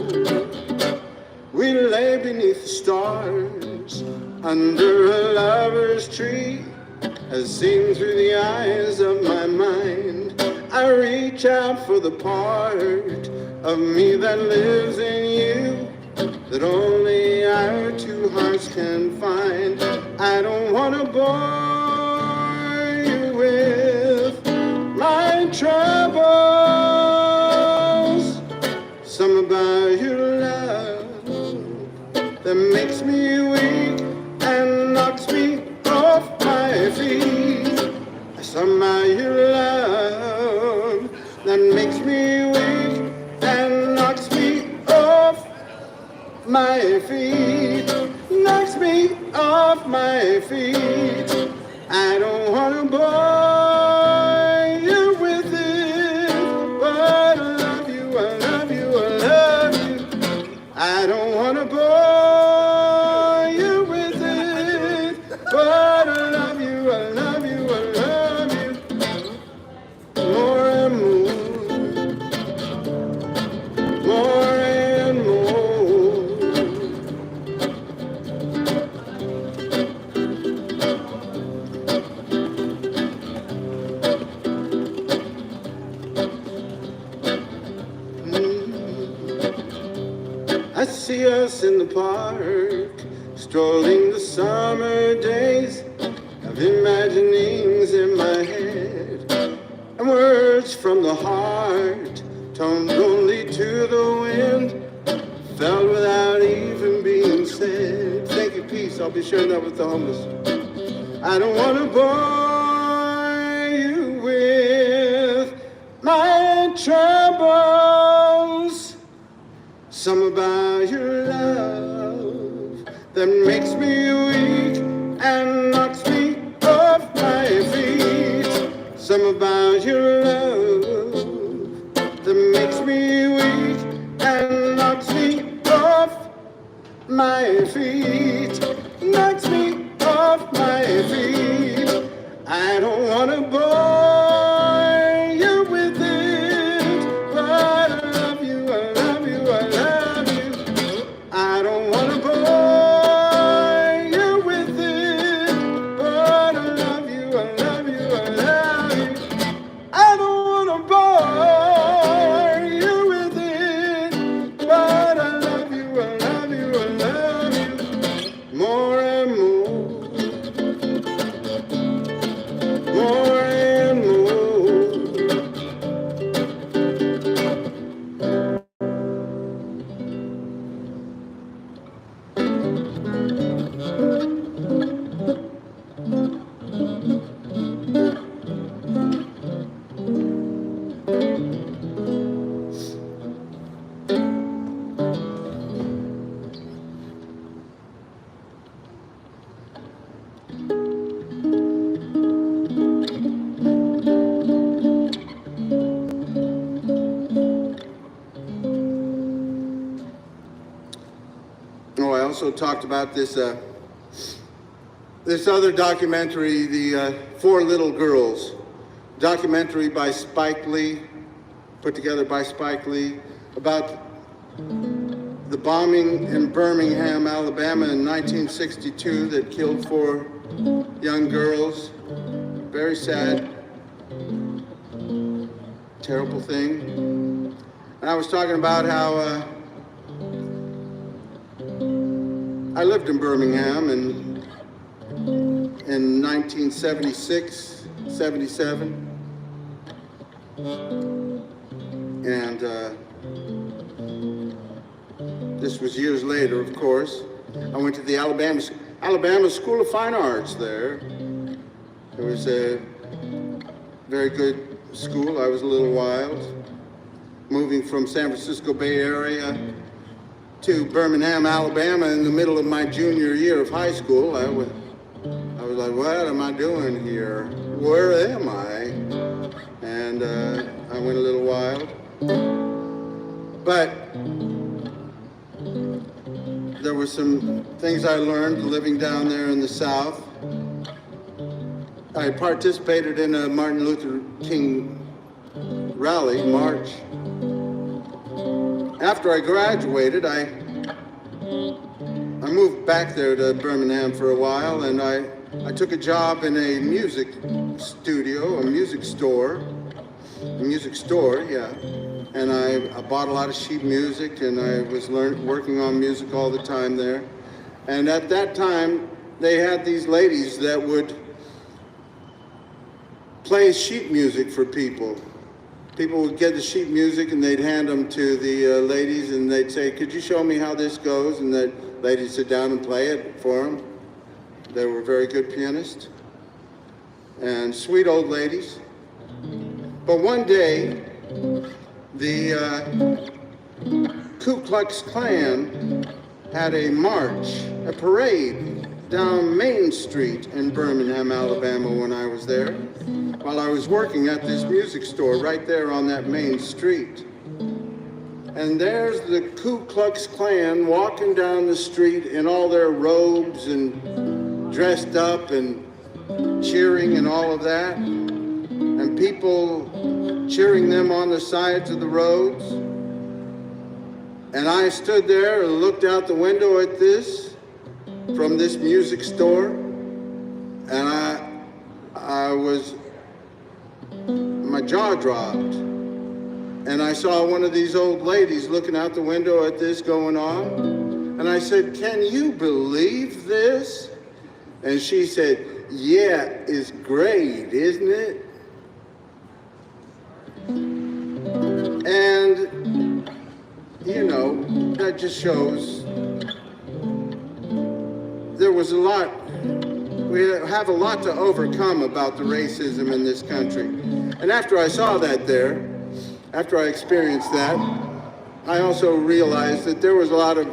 We lay beneath the stars under a lover's tree, as seen through the eyes of my mind. I reach out for the part of me that lives in you, that only our two hearts can find. I don't want to bore you with my troubles, some about your love that makes me weak and knocks me off my feet. Somehow your love that makes me weak and knocks me off my feet. Knocks me off my feet. I don't want to bore you with it, but I love you, I love you, I love you. I don't want to bore you with it, but I love you, I love you, I love you. More and more, more and more. I see us in the park, strolling the summer days, of imaginings in my head, and words from the heart, toned only to the wind, felt without even being said. Thank you, peace. I'll be sharing that with the homeless. I don't want to bore you with my troubles. Some about your love that makes me weak and knocks me off my feet. Some about your love that makes me weak and knocks me off my feet. Knocks me off my feet. I don't want to bore you with it, but I love you, I love you, I love you. I don't want to bore you with it, but I love you, I love you, I love you. I don't want to bore you with it, but I love you, I love you, I love you. More and more, more and more. Oh, I also talked about this this other documentary, the Four Little Girls, documentary by Spike Lee, put together by Spike Lee, about the bombing in Birmingham, Alabama in 1962 that killed 4 young girls. Very sad, terrible thing. And I was talking about how I lived in Birmingham in 1976, 77. And this was years later, of course. I went to the Alabama School of Fine Arts there. It was a very good school. I was a little wild. Moving from San Francisco Bay Area to Birmingham, Alabama in the middle of my junior year of high school, I was like, what am I doing here? Where am I? And I went a little wild. But there were some things I learned living down there in the South. I participated in a Martin Luther King rally, march. After I graduated, I moved back there to Birmingham for a while, and I took a job in a music studio, a music store, yeah. And I bought a lot of sheet music, and I was working on music all the time there. And at that time, they had these ladies that would play sheet music for people. People would get the sheet music and they'd hand them to the ladies, and they'd say, could you show me how this goes? And the ladies sit down and play it for them. They were very good pianists and sweet old ladies. But one day, the Ku Klux Klan had a march, a parade down Main Street in Birmingham, Alabama when I was there, while I was working at this music store right there on that main street. And there's the Ku Klux Klan walking down the street in all their robes and dressed up and cheering and all of that, and people cheering them on the sides of the roads. And I stood there and looked out the window at this from this music store, and my jaw dropped. And I saw one of these old ladies looking out the window at this going on. And I said, can you believe this? And she said, yeah, it's great, isn't it? And, you know, that just shows there was a lot we have a lot to overcome about the racism in this country. And after I saw that there, after I experienced that, I also realized that there was a lot of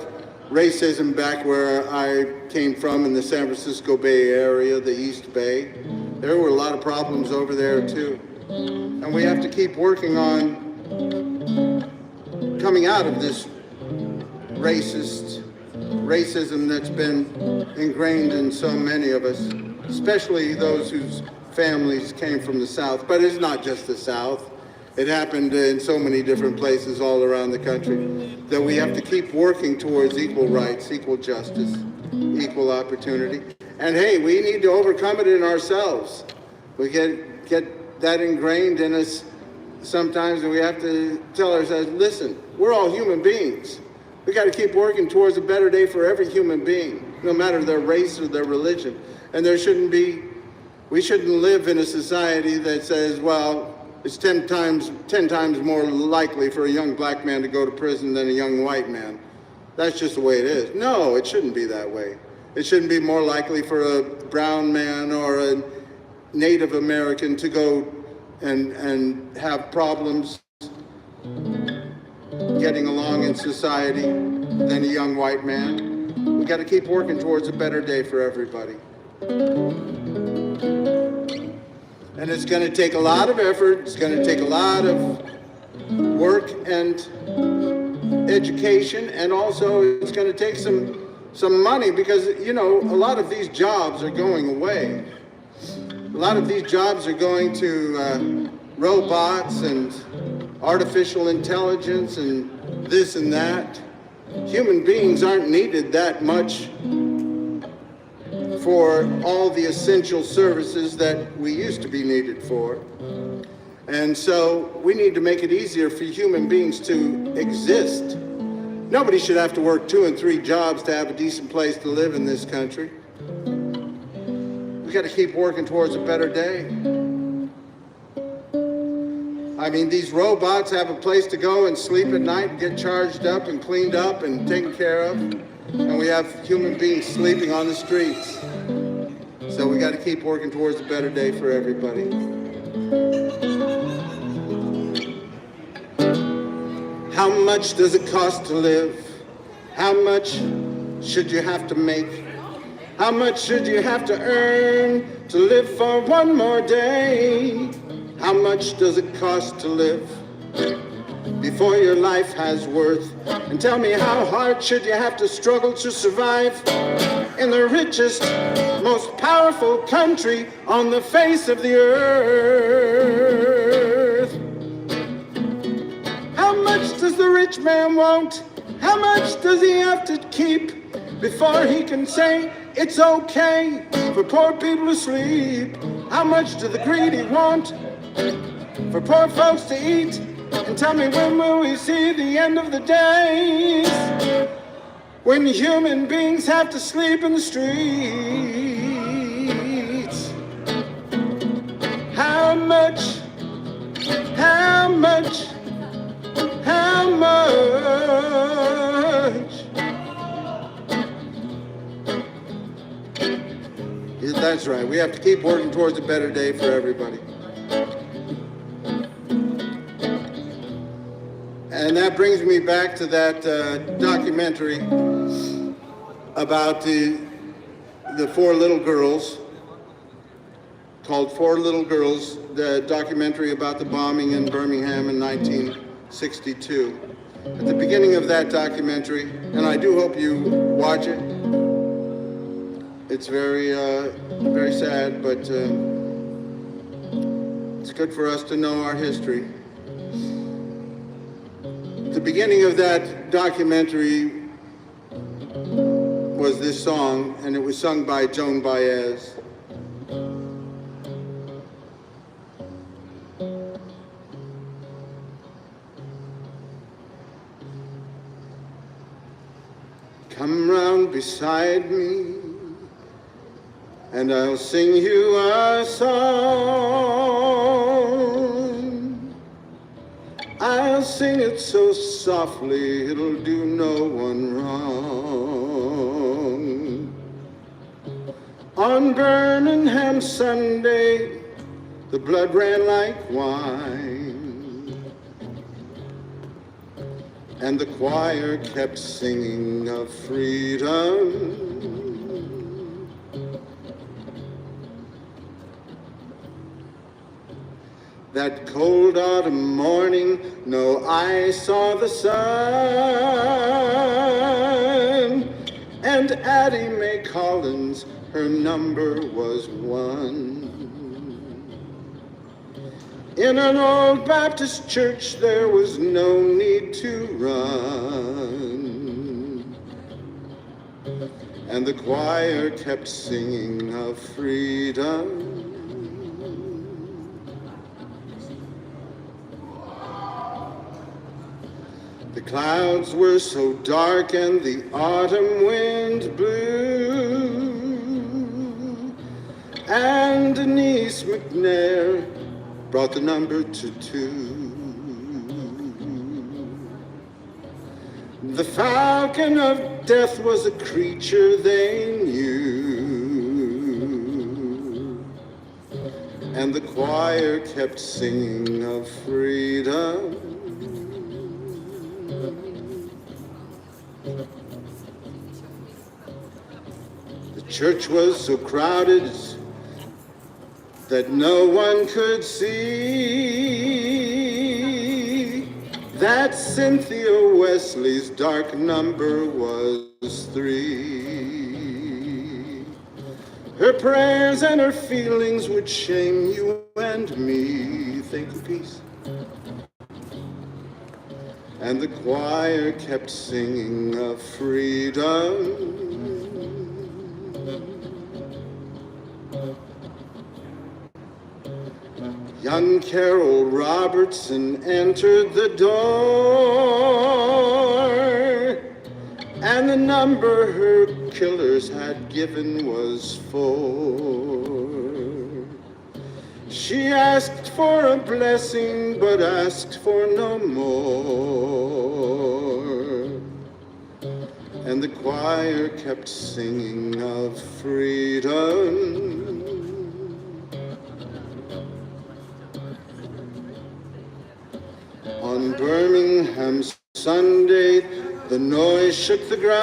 racism back where I came from in the San Francisco Bay Area, the East Bay. There were a lot of problems over there too. And we have to keep working on coming out of this racism that's been ingrained in so many of us, especially those whose families came from the South. But it's not just the South. It happened in so many different places all around the country, that we have to keep working towards equal rights, equal justice, equal opportunity. And hey, we need to overcome it in ourselves. We get that ingrained in us sometimes, and we have to tell ourselves, listen, we're all human beings. We got to keep working towards a better day for every human being, no matter their race or their religion. And we shouldn't live in a society that says, well, it's 10 times more likely for a young black man to go to prison than a young white man. That's just the way it is. No, it shouldn't be that way. It shouldn't be more likely for a brown man or a Native American to go and have problems getting along in society than a young white man. We got to keep working towards a better day for everybody. And it's going to take a lot of effort. It's going to take a lot of work and education, and also it's going to take some money, because, you know, a lot of these jobs are going away. A lot of these jobs are going to robots and artificial intelligence and this and that. Human beings aren't needed that much for all the essential services that we used to be needed for. And so we need to make it easier for human beings to exist. Nobody should have to work 2 and 3 jobs to have a decent place to live in this country. We got to keep working towards a better day. I mean, these robots have a place to go and sleep at night and get charged up and cleaned up and taken care of. And we have human beings sleeping on the streets. So we got to keep working towards a better day for everybody. How much does it cost to live? How much should you have to make? How much should you have to earn to live for one more day? How much does it cost to live before your life has worth? And tell me, how hard should you have to struggle to survive in the richest, most powerful country on the face of the earth? How much does the rich man want? How much does he have to keep before he can say it's okay for poor people to sleep? How much do the greedy want for poor folks to eat? And tell me, when will we see the end of the days when human beings have to sleep in the streets? How much? How much? How much? Yeah, that's right. We have to keep working towards a better day for everybody. And that brings me back to that documentary about the 4 little girls, called 4 Little Girls, the documentary about the bombing in Birmingham in 1962. At the beginning of that documentary, and I do hope you watch it, it's very, very sad, but it's good for us to know our history. The beginning of that documentary was this song, and it was sung by Joan Baez. Come round beside me, and I'll sing you a song. I'll sing it so softly, it'll do no one wrong. On Birmingham Sunday, the blood ran like wine, and the choir kept singing of freedom. That cold autumn morning, no eye saw the sun, and Addie Mae Collins, her number was 1. In an old Baptist church, there was no need to run, and the choir kept singing of freedom. The clouds were so dark and the autumn wind blew, and Denise McNair brought the number to 2. The falcon of death was a creature they knew, and the choir kept singing of freedom. The church was so crowded that no one could see that Cynthia Wesley's dark number was 3. Her prayers and her feelings would shame you and me. Thank you, peace. And the choir kept singing of freedom. Young Carol Robertson entered the door, and the number her killers had given was 4. She asked for a blessing, but asked for no more. And the choir kept singing of freedom. On Birmingham Sunday, the noise shook the ground,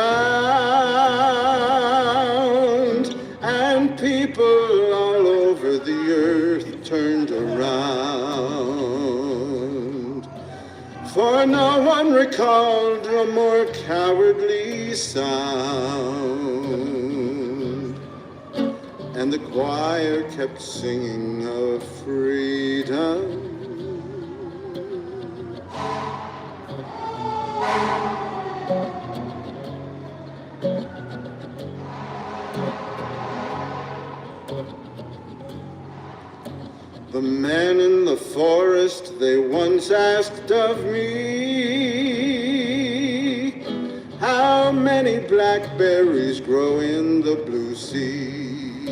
and people all over the earth turned around. For no one recalled a more cowardly sound, and the choir kept singing of freedom. The men in the forest, they once asked of me, how many blackberries grow in the blue sea?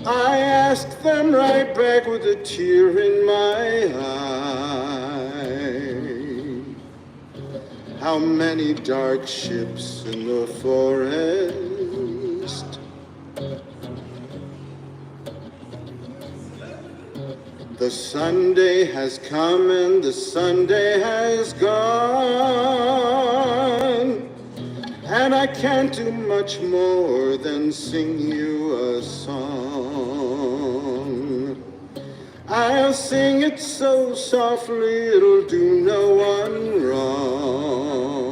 I asked them right back with a tear in my eye, how many dark ships in the forest? The Sunday has come and the Sunday has gone, and I can't do much more than sing you a song. I'll sing it so softly it'll do no one wrong,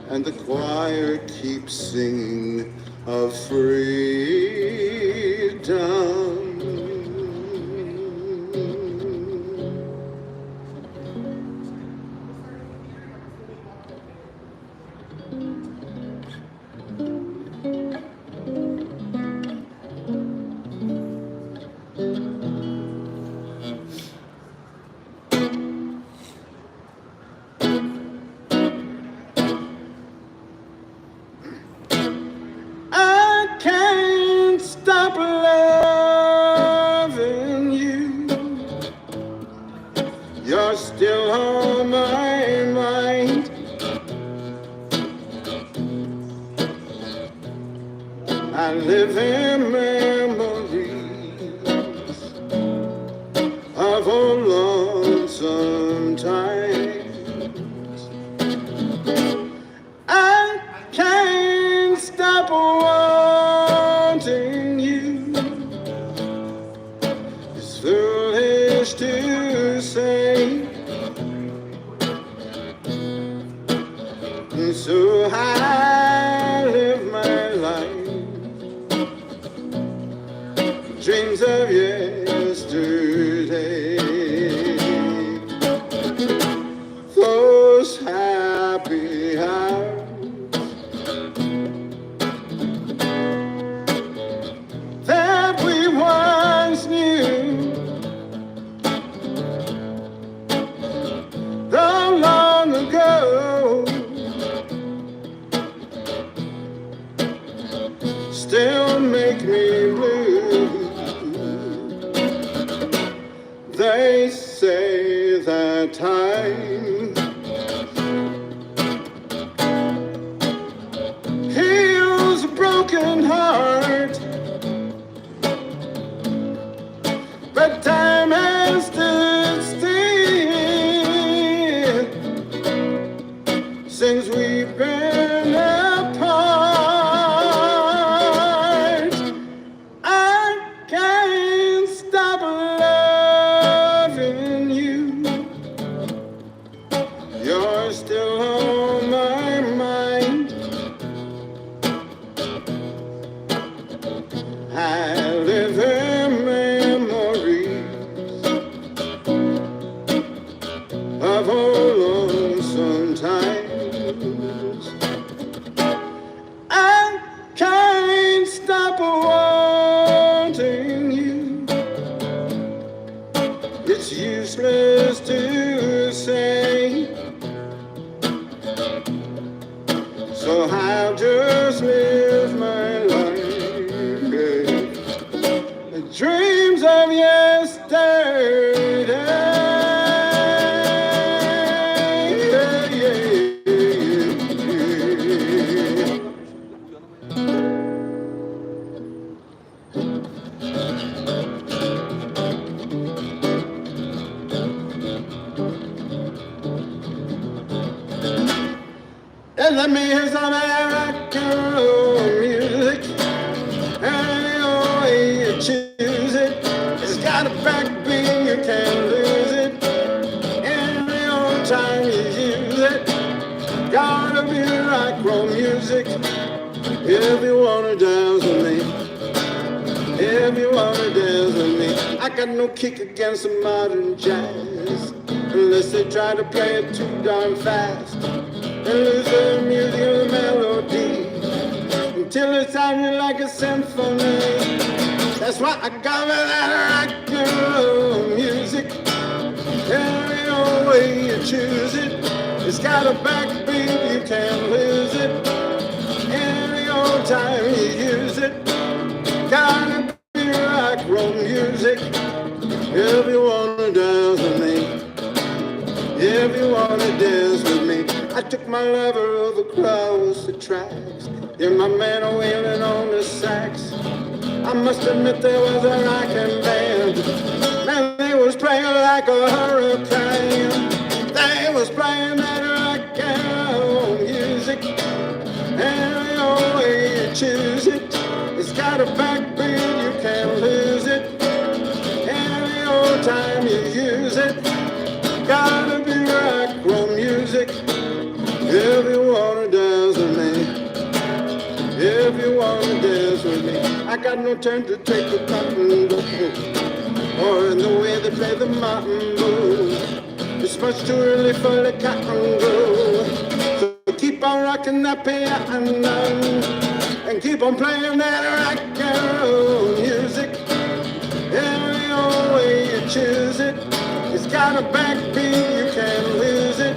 and the choir keeps singing of freedom. Stop loving you. You're still on my mind. I live in memories of old lonesome times. I can't stop wanting you. It's foolish to say, and so I live my life. Dreams of yesterday, those happy hours that we once knew, though long ago, still make me blue. They say that time heals a broken heart, but time has stood still since we've been apart. I can't stop loving you. You're still on my mind. I live in memories of old lonesome times. I can't stop wanting you. It's useless to say, so I'll just live my life. The dreams of yesterday. And let me hear some rock and roll music. Any old way you choose it, it's got a backbeat, you can't lose it. Any old time you use it, gotta be rock and roll music. If you wanna dance with me, if you wanna dance with me, I got no kick against the modern jazz, unless they try to play it too darn fast and lose the music of the melody until it sounded like a symphony. That's why I got me that rock and roll music. Any old way you choose it, it's got a backbeat, you can't lose it. Any old time you use it, gotta be rock and roll music. If you wanna dance with me, if you wanna dance with me, I took my lover over across the tracks. Yeah, my man a wailing on the sax. I must admit there was a rockin' band. Man, they was playing like a hurricane. They was playing that rock and roll music. Any old way you choose it, it's got a backbeat, you can't lose it. Any old time you use it, gotta be rock and roll music. If you wanna dance with me, if you wanna dance with me, I got no time to take the cotton go, or in the way they play the mambo. It's much too early for the cotton go. So keep on rocking that piano and keep on playing that rock and roll music. Any old way you choose it, it's got a backbeat, you can't lose it.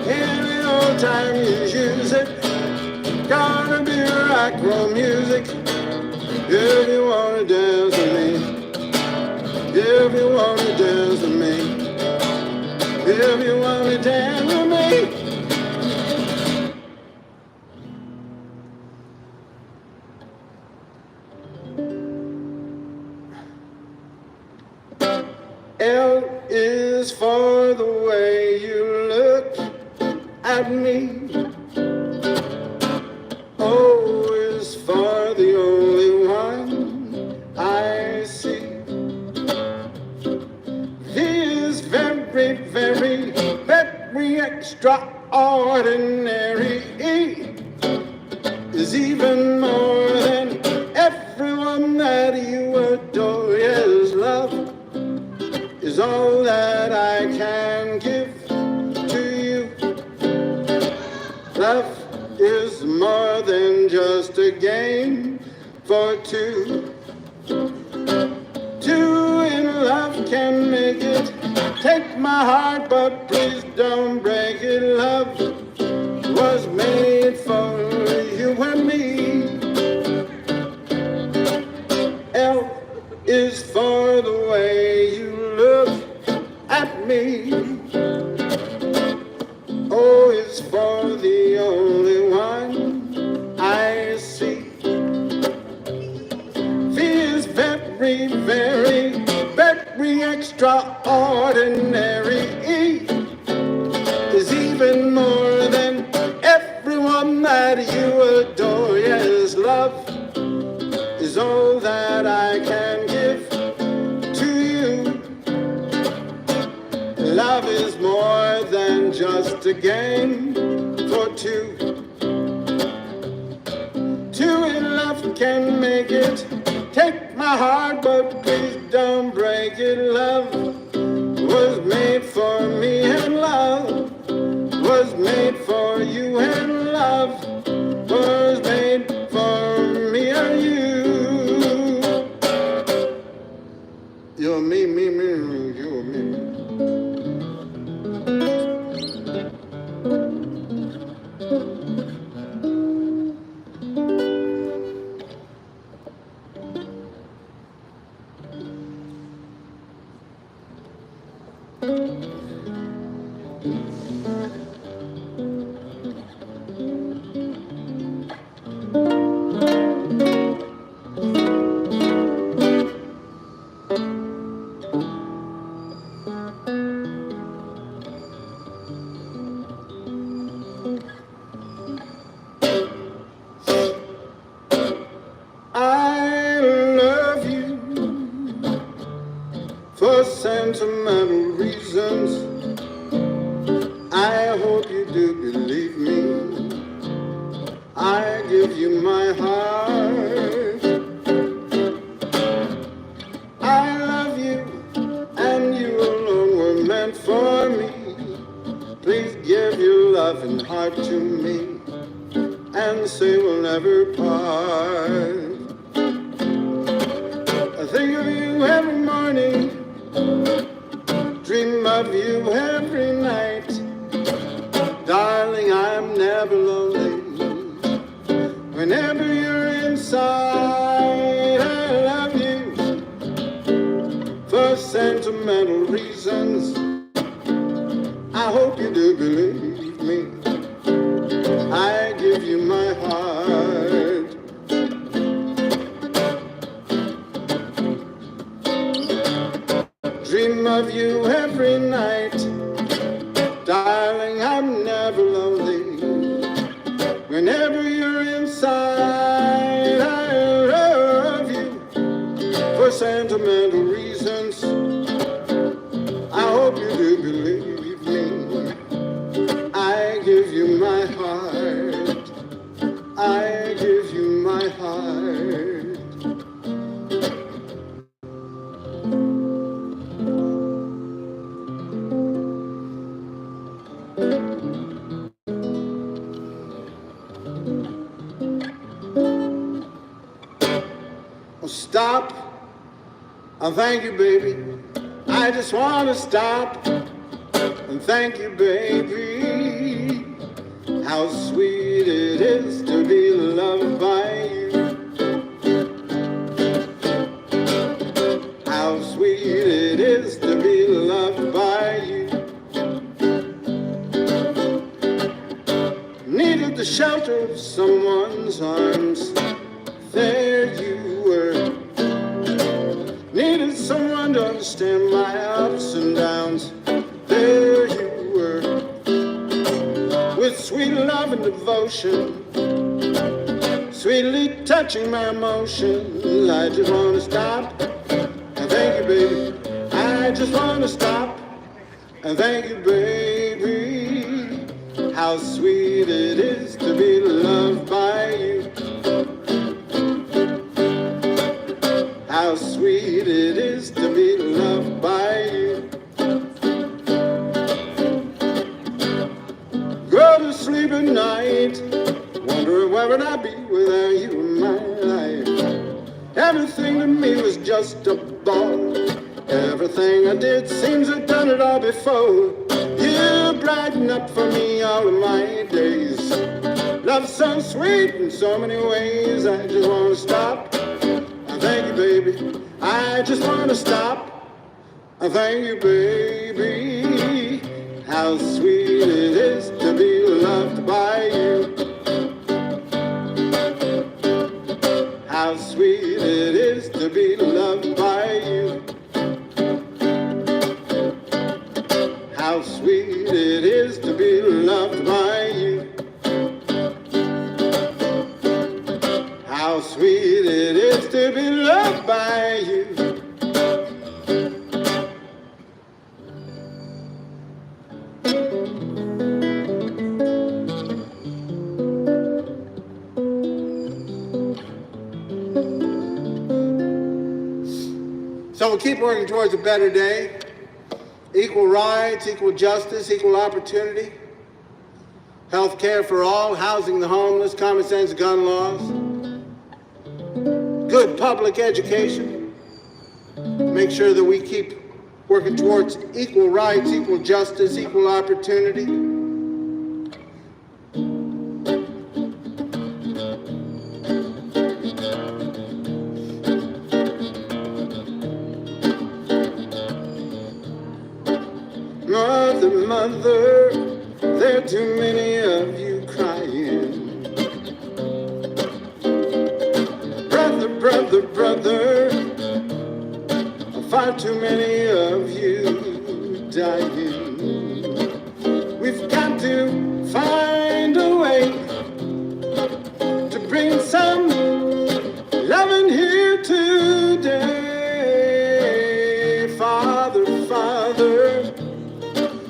Any old time you use it, gotta be rock and roll music. If you wanna dance with me, if you wanna dance with me, if you wanna dance with me. is for the way you look at me. O is for the only one I see. V is very, very, very extraordinary. E is even more than everyone that you adore. Yes, love is all that I can give to you. Love is more than just a game for two. Two in love can make it. Take my heart, but please don't break it. Love was made for you and me. L is for the way you look at me. O is for the only one I see. V is very, very, very extraordinary. E is even more than everyone that you adore. Yes, love is all that I can give to you. Love is more than just a game for two. Two in love can make it. Take my heart, but please don't break it. Love was made for me, and love was made for you, and love was made for me and you. You're me, me, me, you're me. I love you for sentimental reasons. I hope you do believe me. I give you my heart. I love you, and you alone were meant for me. Please give your loving heart to me, and say we'll never part. I think of you every morning, dream of you every night. Darling, I'm never lonely whenever you're inside. I love you for sentimental reasons. I hope you do believe me. I give you my heart. Dream of you every night. Darling, I'm never lonely whenever you're inside. I love you for sentimental reasons. I hope you do believe me. I give you my heart. I give you my heart. Stop. Oh, thank you, baby. I just want to stop and thank you, baby. How sweet it is to be loved by you. How sweet it is to be loved by you. Needed the shelter of someone's arms. There you were. Needed someone to understand my ups and downs. sweet love and devotion, sweetly touching my emotion. I just wanna stop and thank you, baby. I just wanna stop and thank you, baby. How sweet it is to be loved by you. How sweet it is to be loved by you. Go to sleep at night, wondering where would I be without you in my life. Everything to me was just a ball. Everything I did seems I've done it all before. You brighten up for me all of my days. Love's so sweet in so many ways. I just want to stop and thank you, baby. I just want to stop and thank you, baby. How sweet it is to be loved by you. How sweet it is to be loved by you. How sweet it is to be loved by you. How sweet it is to be loved by you. So we'll keep working towards a better day. Equal rights, equal justice, equal opportunity. Health care for all, housing the homeless, common sense gun laws. Good public education. Make sure that we keep working towards equal rights, equal justice, equal opportunity. Mother, mother, there are too many of you crying. Brother, brother, brother, far too many of you dying. We've got to find a way to bring some loving here today. Father, Father,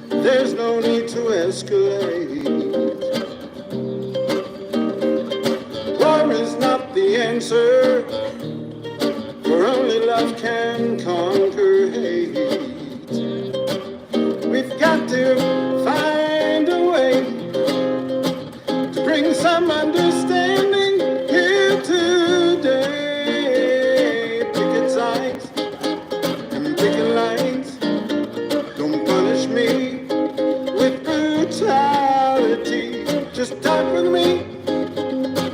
there's no need to escalate. War is not the answer, for only love can conquer hate. We've got to find a way to bring some understanding here today. Picket signs and picket lines, don't punish me with brutality. Just talk with me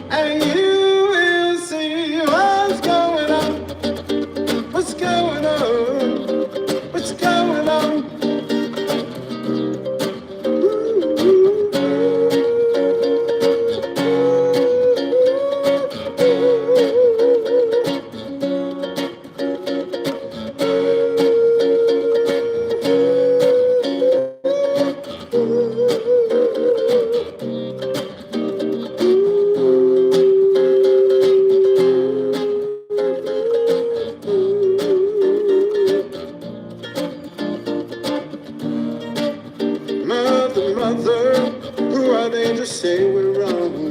and you will see what's going on. What's going on? What's going on? Mother, mother, who are they to say we're wrong?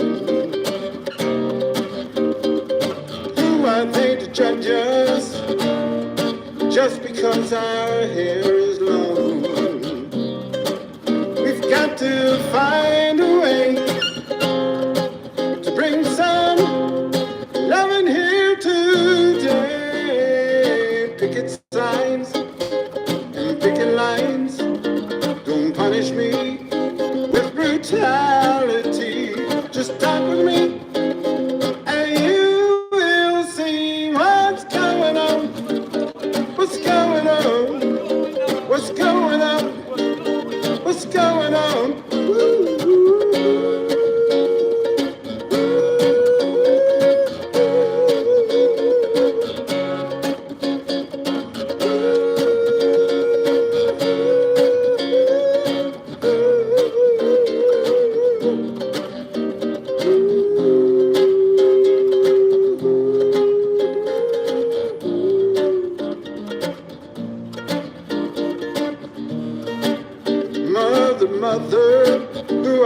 Who are they to judge us just because our hair is long? We've got to find a way to bring some loving here today. Picket signs and picket lines, don't punish me with brutality. Just talk with me and you will see what's going on. What's going on? What's going on? What's going on?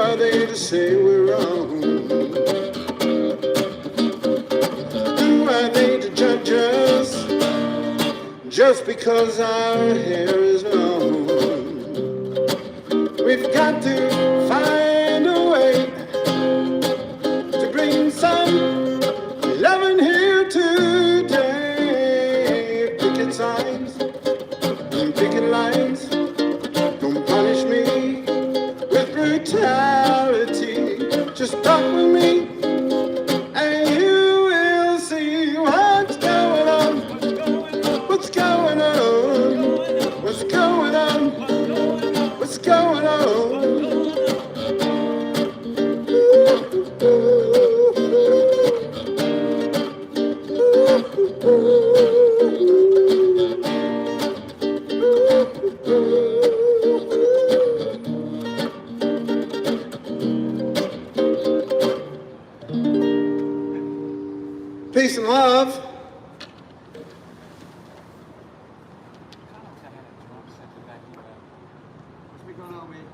are they to say we're wrong? Who are they to judge us just because our hair is long? We've got to find a way to bring some loving here today. Picket signs and picket lines don't punish me with brutality. Just talk with me and you will see what's going on. What's going on? What's going on? What's going on? Peace and love. What's been going on, man?